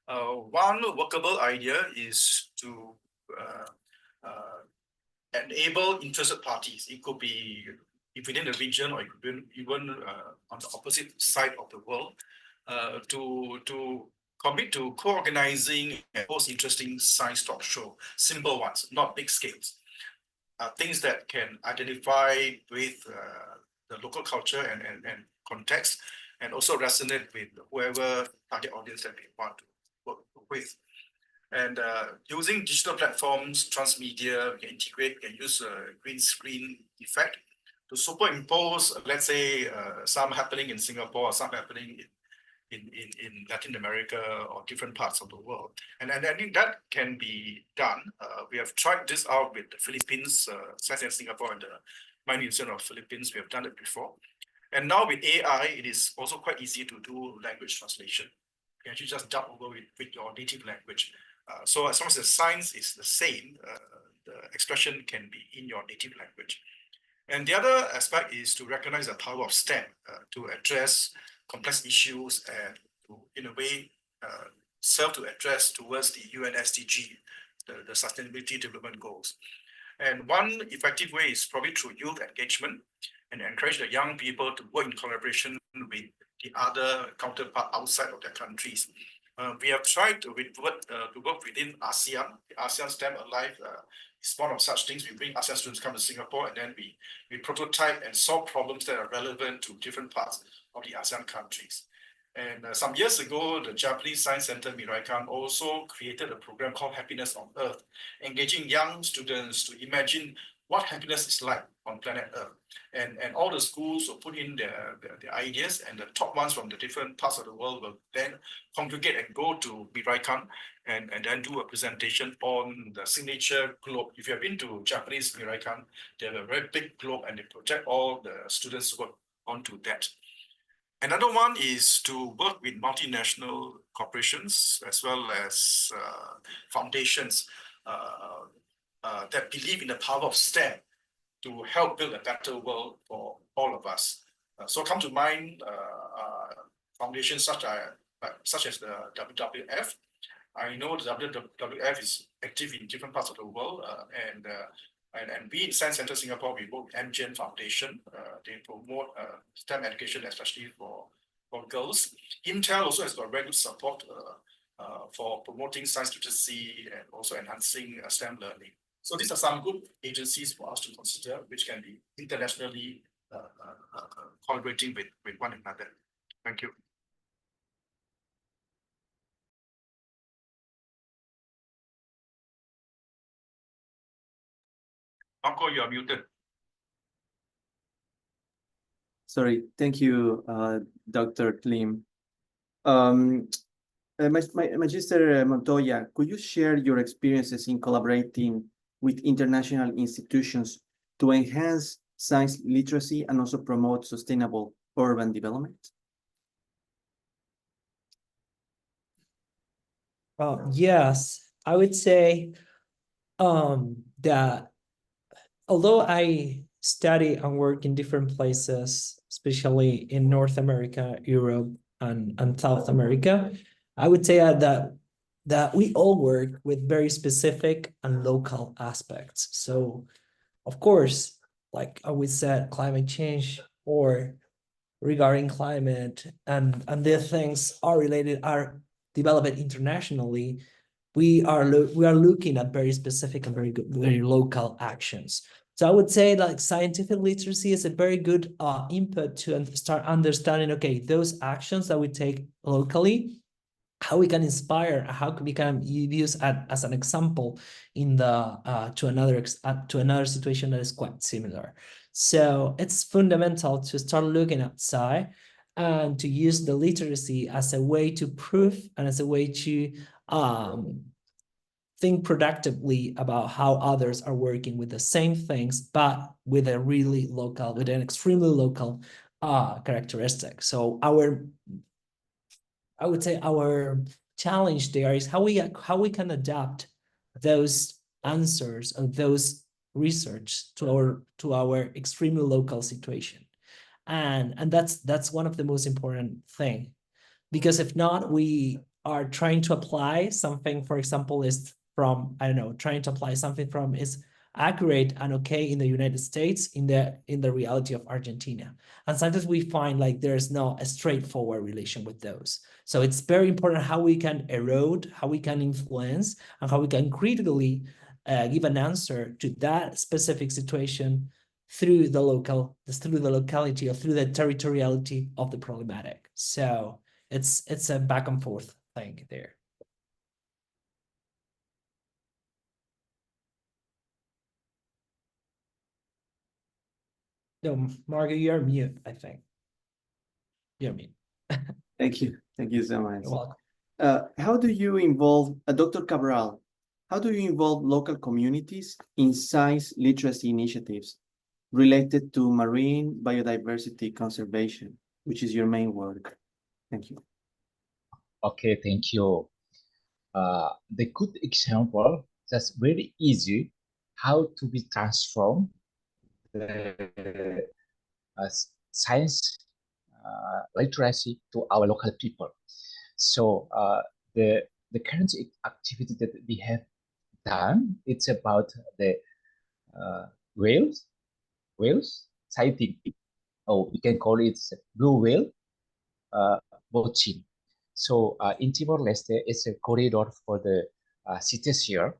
One workable idea is to enable interested parties. It could be within the region, or it could be even on the opposite side of the world, to commit to co-organizing and host interesting science talk show, simple ones, not big scales. Things that can identify with the local culture and context, and also resonate with whoever target audience that we want to work with. And using digital platforms, transmedia, we can integrate, we can use a green screen effect to superimpose, let's say, some happening in Singapore, or some happening in Latin America or different parts of the world. And I think that can be done. We have tried this out with the Philippines, Science and Singapore, and the Mining Museum of Philippines. We have done it before. And now with AI, it is also quite easy to do language translation. You can actually just dub over with your native language. So as long as the science is the same, the expression can be in your native language. And the other aspect is to recognize the power of STEM to address complex issues and to, in a way, serve to address towards the UN SDG, the Sustainability Development Goals. And one effective way is probably through youth engagement and encourage the young people to work in collaboration with the other counterpart outside of their countries. We have tried to work within ASEAN. The ASEAN STEM Alive is one of such things. We bring ASEAN students come to Singapore, and then we prototype and solve problems that are relevant to different parts of the ASEAN countries. And some years ago, the Japanese Science Center Miraikan also created a program called Happiness on Earth, engaging young students to imagine what happiness is like on planet Earth. And all the schools will put in their ideas, and the top ones from the different parts of the world will then congregate and go to Miraikan and then do a presentation on the signature globe. If you have been to Japanese Miraikan, they have a very big globe, and they project all the students' work onto that. Another one is to work with multinational corporations as well as foundations that believe in the power of STEM to help build a better world for all of us. So come to mind foundations such as such as the WWF. I know the WWF is active in different parts of the world, and we in Science Center Singapore, we work with MGen Foundation. They promote STEM education, especially for girls. Intel also has got very good support for promoting science literacy and also enhancing STEM learning. So these are some good agencies for us to consider, which can be internationally collaborating with one another. Thank you. Marco, you are muted. Sorry, thank you, Dr. Klim. Magister Montoya, could you share your experiences in collaborating with international institutions to enhance science literacy and also promote sustainable urban development? Yes, I would say that although I study and work in different places, especially in North America, Europe, and South America, I would say that we all work with very specific and local aspects. So, of course, like I would say, climate change or regarding climate and these things are developed internationally. We are looking at very specific and very local actions. So I would say like scientific literacy is a very good input to start understanding, okay, those actions that we take locally, how we can inspire, how we can use as an example in the to another situation that is quite similar. So it's fundamental to start looking outside and to use the literacy as a way to prove and as a way to think productively about how others are working with the same things, but with a really local, with an extremely local characteristic. So I would say our challenge there is how we can adapt those answers or those research to our extremely local situation, and that's one of the most important thing, because if not, we are trying to apply something, for example, is from, I don't know, trying to apply something from is accurate and okay in the United States in the reality of Argentina. And sometimes we find like there's not a straightforward relation with those. So it's very important how we can erode, how we can influence, and how we can critically give an answer to that specific situation through the locality or through the territoriality of the problematic. So it's a back and forth thing there. No, Margo, you're mute, I think. You're mute. Thank you. Thank you so much. You're welcome. How do you involve, Dr. Cabral, how do you involve local communities in science literacy initiatives related to marine biodiversity conservation, which is your main work? Thank you. Okay, thank you. The good example that's very easy how to be transformed the science literacy to our local people. So the current activity that we have done, it's about the whales sighting. Oh, we can call it blue whale watching. So in Timor-Leste, it's a corridor for the cetacean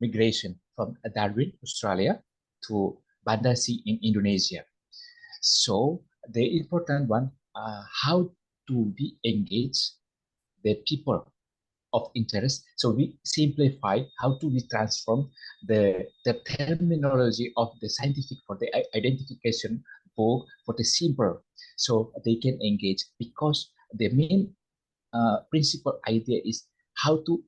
migration from Darwin, Australia, to Banda Sea in Indonesia. So the important one, how to be engaged the people of interest. So we simplify how to be transform the terminology of the scientific for the identification book for the simple, so they can engage, because the main principal idea is how to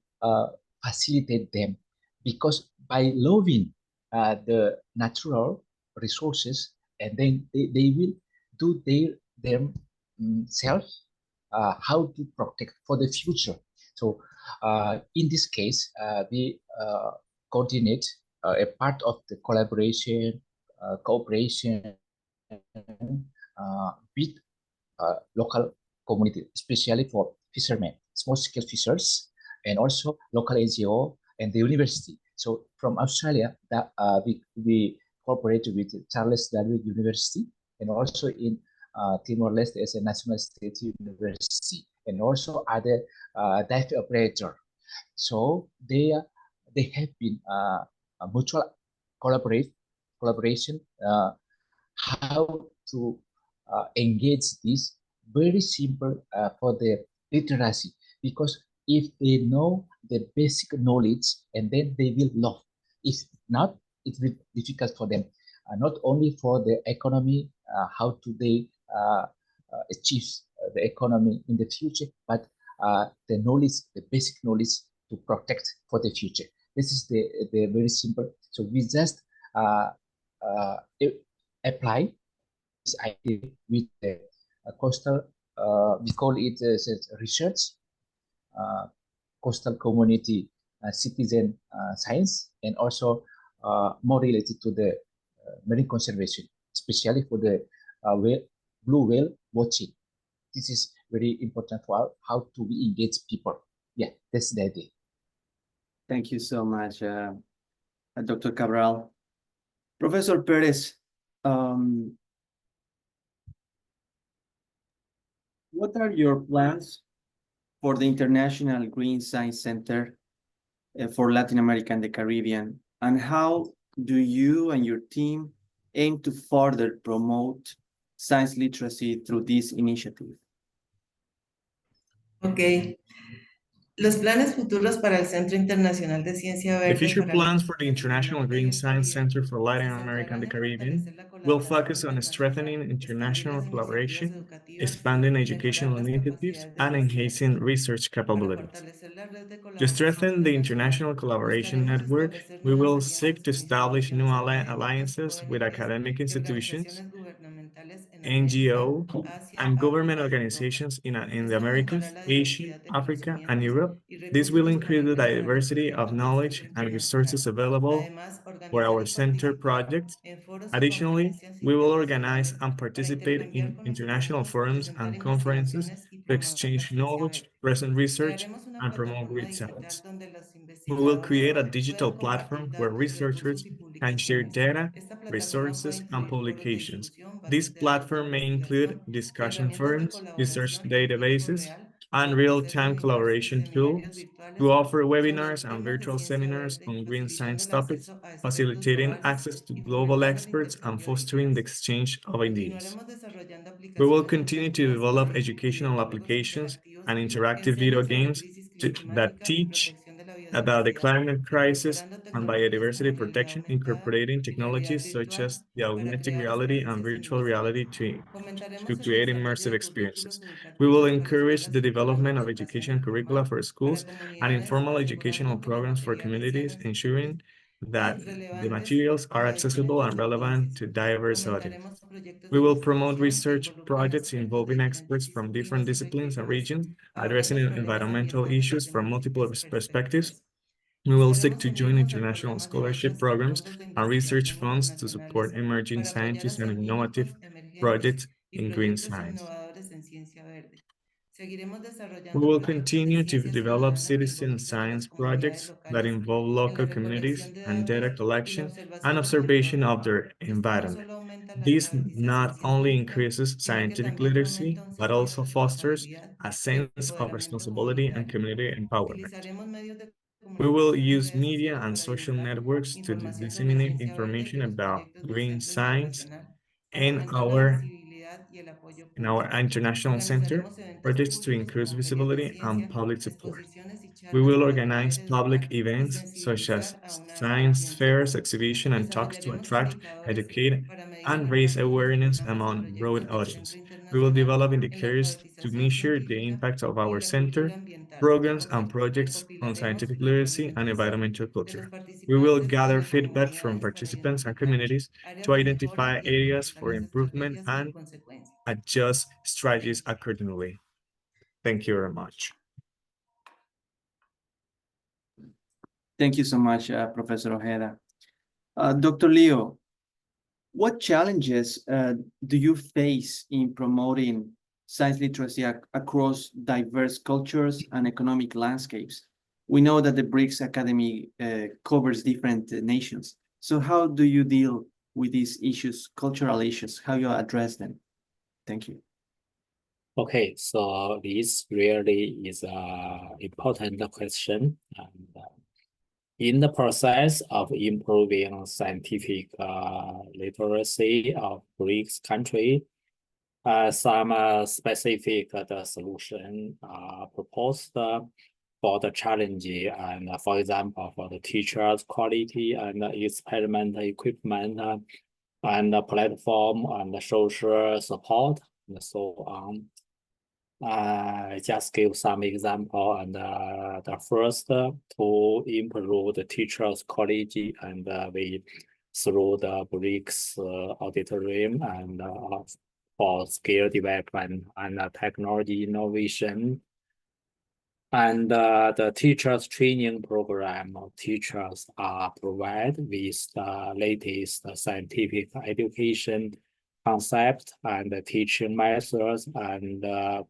facilitate them, because by loving the natural resources, and then they will do themselves how to protect for the future. So in this case, we coordinate a part of the collaboration, cooperation with local community, especially for fishermen, small-scale fishers, and also local NGO and the university. So from Australia, that we cooperate with Charles Darwin University, and also in Timor-Leste as a national state university, and also other dive operator. So they have been a mutual collaboration how to engage this very simple for the literacy, because if they know the basic knowledge, and then they will love. If not, it will be difficult for them, not only for the economy, how to they achieve the economy in the future, but the knowledge, the basic knowledge to protect for the future. This is the very simple. So we just apply this idea with the coastal, we call it research, coastal community citizen science, and also more related to the marine conservation, especially for the blue whale watching. This is very important for how to engage people. Yeah, that's the idea. Thank you so much, Dr. Cabral. Professor Perez, what are your plans for the International Green Science Center for Latin America and the Caribbean? And how do you and your team aim to further promote science literacy through this initiative? Okay. Los planes futuros para el Centro Internacional de Ciencia Verde. The future plans for the International Green Science Center for Latin America and the Caribbean will focus on strengthening international collaboration, expanding educational initiatives, and enhancing research capabilities. To strengthen the international collaboration network, we will seek to establish new alliances with academic institutions, NGO, and government organizations in the Americas, Asia, Africa, and Europe. This will increase the diversity of knowledge and resources available for our center projects. Additionally, we will organize and participate in international forums and conferences to exchange knowledge, present research, and promote great science. We will create a digital platform where researchers can share data, resources, and publications. This platform may include discussion forums, research databases, and real-time collaboration tools to offer webinars and virtual seminars on green science topics, facilitating access to global experts and fostering the exchange of ideas. We will continue to develop educational applications and interactive video games that teach about the climate crisis and biodiversity protection, incorporating technologies such as the augmented reality and virtual reality to create immersive experiences. We will encourage the development of education curricula for schools and informal educational programs for communities, ensuring that the materials are accessible and relevant to diverse audiences. We will promote research projects involving experts from different disciplines and regions, addressing environmental issues from multiple perspectives. We will seek to join international scholarship programs and research funds to support emerging scientists and innovative projects in green science. We will continue to develop citizen science projects that involve local communities and data collection and observation of their environment. This not only increases scientific literacy, but also fosters a sense of responsibility and community empowerment. We will use media and social networks to disseminate information about green science in our international center projects to increase visibility and public support. We will organize public events such as science fairs, exhibitions, and talks to attract, educate, and raise awareness among broad audience. We will develop indicators to measure the impact of our center, programs, and projects on scientific literacy and environmental culture. We will gather feedback from participants and communities to identify areas for improvement and adjust strategies accordingly. Thank you very much. Thank you so much, Professor Ojeda. Dr. Leo, what challenges do you face in promoting science literacy across diverse cultures and economic landscapes. We know that the BRICS Academy covers different nations. So how do you deal with these issues, cultural issues, how you address them? Thank you. Okay, so this really is an important question. And in the process of improving scientific literacy of BRICS country, some specific solution proposed for the challenge, and for example, for the teachers' quality and experiment equipment and platform and social support and so on. I just give some example, and the first to improve the teachers' quality, and we through the BRICS auditorium and for skill development and technology innovation. And the teachers training program, teachers are provided with the latest scientific education concept and teaching methods and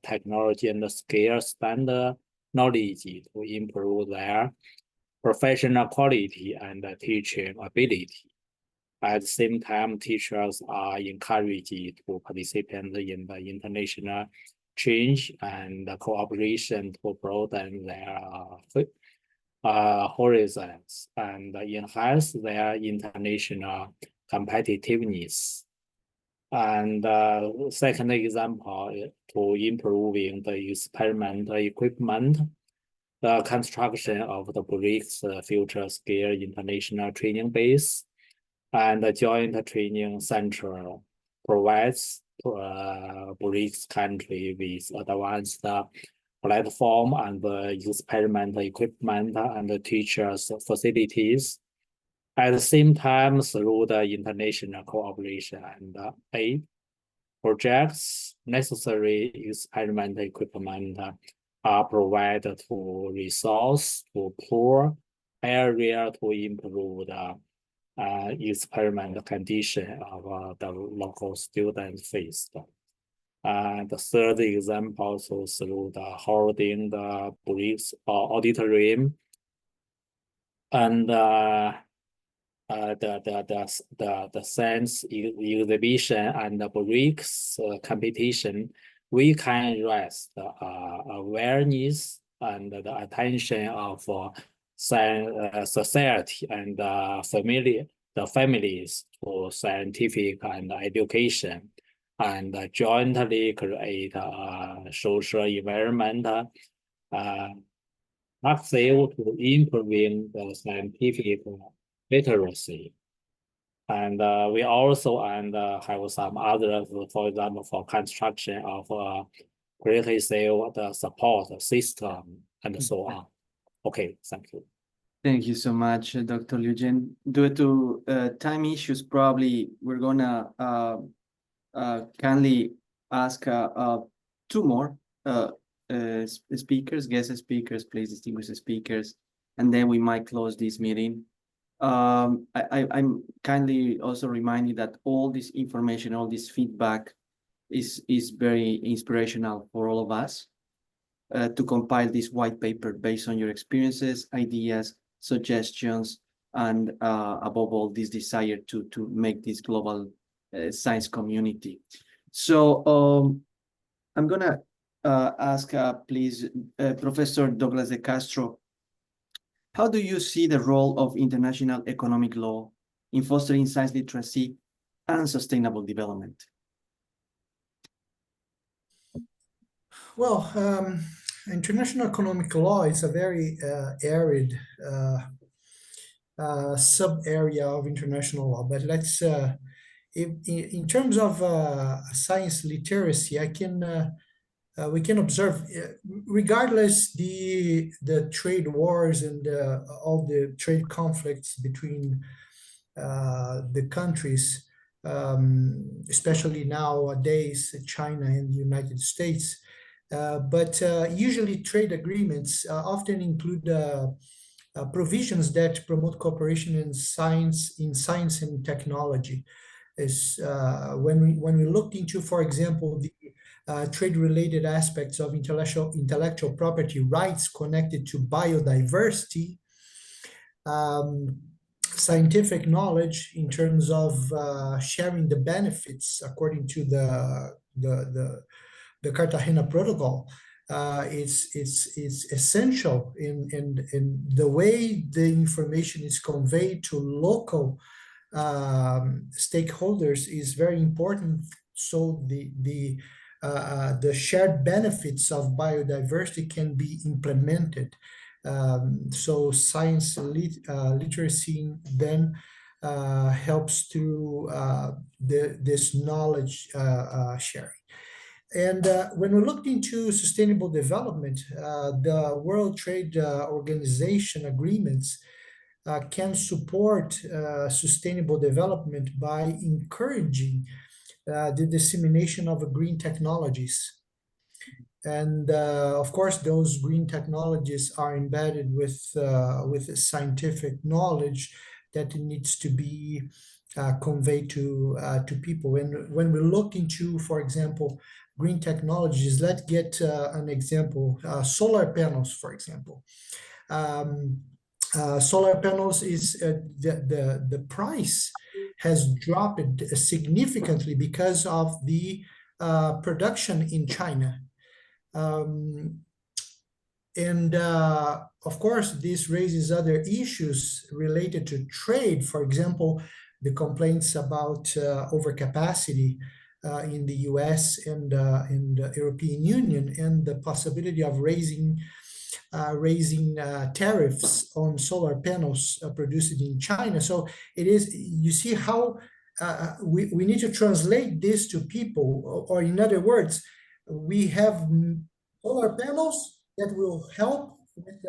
technology and skill standard knowledge to improve their professional quality and teaching ability. At the same time, teachers are encouraged to participate in the international change and cooperation to broaden their horizons and enhance their international competitiveness. And second example, to improving the experimental equipment, the construction of the BRICS Future Scale International Training Base and the Joint Training Center provides BRICS country with advanced platform and experimental equipment and teachers facilities. At the same time, through the international cooperation and aid projects, necessary experimental equipment are provided to resource to poor area to improve the experiment condition of the local students faced. The third example, so through the holding the BRICS auditorium and the science exhibition and the BRICS competition, we can raise the awareness and the attention of society and the families to scientific and education, and jointly create a social environment active to improving the scientific literacy. And we also have some others, for example, for construction of critical the support system and so on. Okay, thank you. Thank you so much, Dr. Liu Jin. Due to time issues, probably we're gonna kindly ask two more speakers, guest speakers, please, distinguished speakers, and then we might close this meeting. I'm kindly also reminding that all this information, all this feedback is very inspirational for all of us to compile this white paper based on your experiences, ideas, suggestions, and above all, this desire to make this global science community. So I'm gonna ask, please, Professor Douglas de Castro, how do you see the role of international economic law in fostering science literacy and sustainable development? Well, international economic law is a very arid sub-area of international law. But let's, in terms of science literacy, we can observe, regardless the trade wars and all the trade conflicts between the countries, especially nowadays, China and the United States. But usually trade agreements often include provisions that promote cooperation in science and technology. When we looked into, for example, the trade-related aspects of intellectual property rights connected to biodiversity, scientific knowledge in terms of sharing the benefits according to the Cartagena Protocol. It's essential in the way the information is conveyed to local stakeholders is very important. So the shared benefits of biodiversity can be implemented. So science literacy then helps to this knowledge sharing. And when we looked into sustainable development, the World Trade Organization agreements can support sustainable development by encouraging the dissemination of green technologies. And of course, those green technologies are embedded with scientific knowledge that needs to be conveyed to people. And when we look into, for example, green technologies, let's get an example, solar panels, for example. Solar panels is the price has dropped significantly because of the production in China. Of course, this raises other issues related to trade. For example, the complaints about overcapacity in the US and in the European Union, and the possibility of raising tariffs on solar panels produced in China. So it is, you see how we need to translate this to people, or in other words, we have solar panels that will help with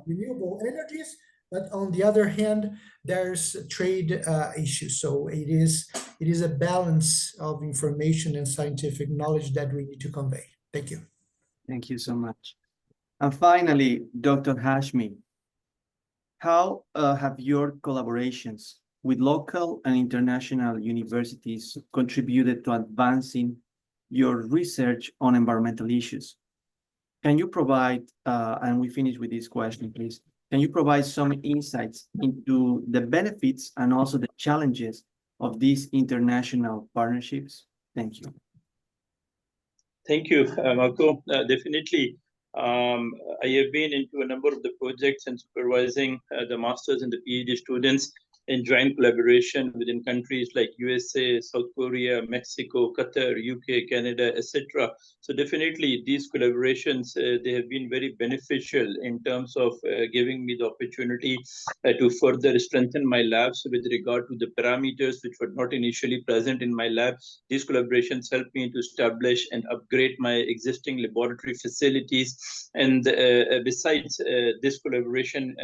renewable energies, but on the other hand, there's trade issues. So it is a balance of information and scientific knowledge that we need to convey. Thank you. Thank you so much. And finally, Dr. Hashmi, how have your collaborations with local and international universities contributed to advancing your research on environmental issues? Can you provide, and we finish with this question, please, can you provide some insights into the benefits and also the challenges of these international partnerships? Thank you. Thank you, Marco. Definitely. I have been into a number of the projects and supervising the master's and the PhD students in joint collaboration within countries like USA, South Korea, Mexico, Qatar, UK, Canada, etc. So definitely these collaborations, they have been very beneficial in terms of giving me the opportunity to further strengthen my labs with regard to the parameters which were not initially present in my lab. These collaborations helped me to establish and upgrade my existing laboratory facilities. And besides, this collaboration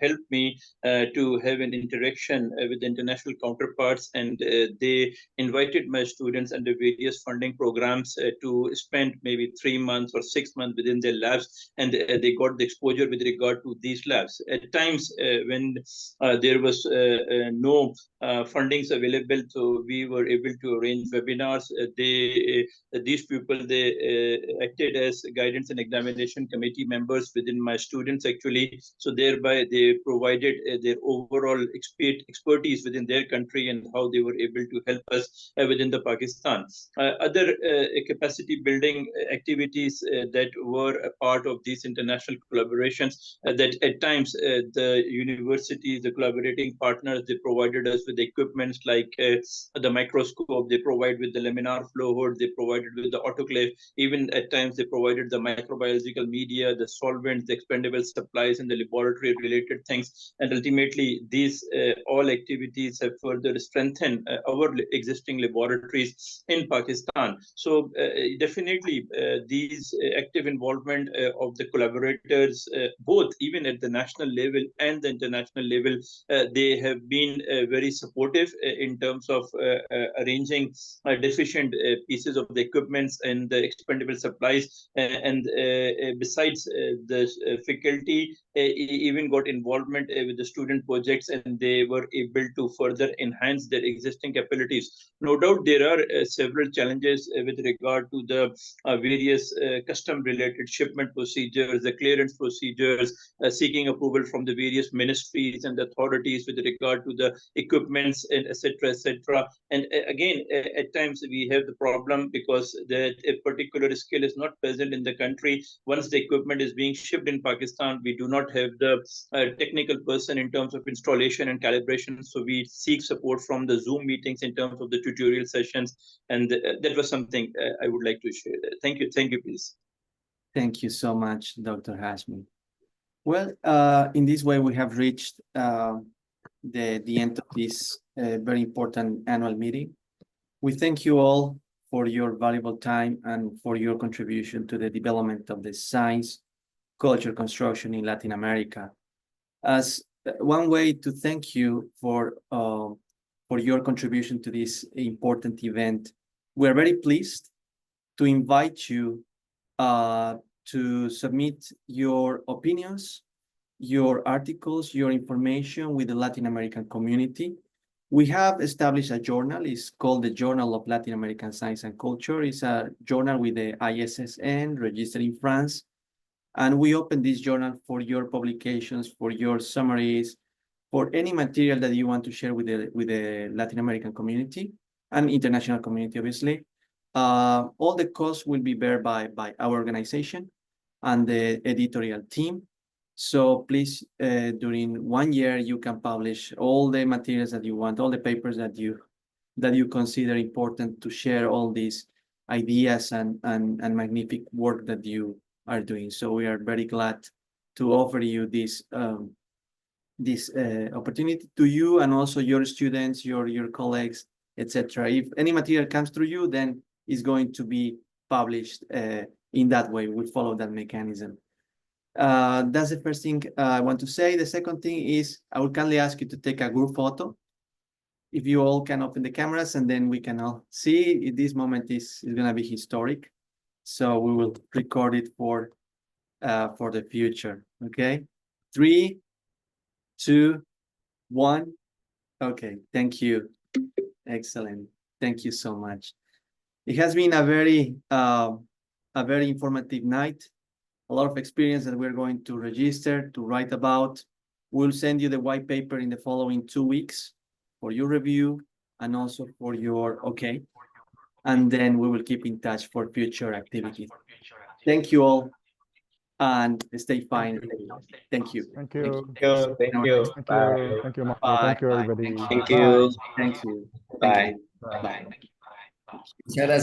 helped me to have an interaction with international counterparts, and they invited my students under various funding programs to spend maybe 3 months or 6 months within their labs, and they got the exposure with regard to these labs. At times when there was no fundings available, so we were able to arrange webinars. These people, they acted as guidance and examination committee members within my students actually, so thereby they provided their overall expertise within their country and how they were able to help us within the Pakistan. Other capacity building activities that were a part of these international collaborations, that at times the universities, the collaborating partners, they provided us with equipments like the microscope, they provide with the laminar flow hood, they provided with the autoclave, even at times they provided the microbiological media, the solvents, the expendable supplies, and the laboratory related things. And ultimately these all activities have further strengthened our existing laboratories in Pakistan. So definitely these active involvement of the collaborators, both even at the national level and the international level, they have been very supportive in terms of arranging deficient pieces of the equipments and the expendable supplies. And besides, the faculty even got involvement with the student projects, and they were were able to further enhance their existing capabilities. No doubt there are several challenges with regard to the various custom-related shipment procedures, the clearance procedures, seeking approval from the various ministries and authorities with regard to the equipments, and etc., etc. And again, at times we have the problem because that a particular skill is not present in the country. Once the equipment is being shipped in Pakistan, we do not have the technical person in terms of installation and calibration. So we seek support from the Zoom meetings in terms of the tutorial sessions. And that was something I would like to share. Thank you. Thank you, please. Thank you so much, Dr. Hashmi. Well, in this way, we have reached the end of this very important annual meeting. We thank you all for your valuable time and for your contribution to the development of the science, culture, construction in Latin America. As one way to thank you for your contribution to this important event, we're very pleased to invite you to submit your opinions, your articles, your information with the Latin American community. We have established a journal. It's called the Journal of Latin American Science and Culture. It's a journal with the ISSN registered in France. And we open this journal for your publications, for your summaries, for any material that you want to share with the Latin American community and international community, obviously. All the costs will be borne by our organization and the editorial team. So please, during 1 year, you can publish all the materials that you want, all the papers that you consider important to share all these ideas and magnificent work that you are doing. So we are very glad to offer you this opportunity to you and also your students, your colleagues, etc. If any material comes through you, then it's going to be published in that way. We follow that mechanism. That's the first thing I want to say. The second thing is I will kindly ask you to take a group photo. If you all can open the cameras, and then we can all see. This moment is going to be historic. So we will record it for the future. Okay, 3, 2, 1. Okay, thank you. Excellent. Thank you so much. It has been a very informative night. A lot of experience that we're going to register, to write about. We'll send you the white paper in the following 2 weeks for your review and also for your okay. And then we will keep in touch for future activities. Thank you all and stay fine. Thank you. Thank you. Thank you. Thank you. Thank you, Marco. Thank you, everybody. Thank you. Thank you. Bye. Bye. Muchas gracias.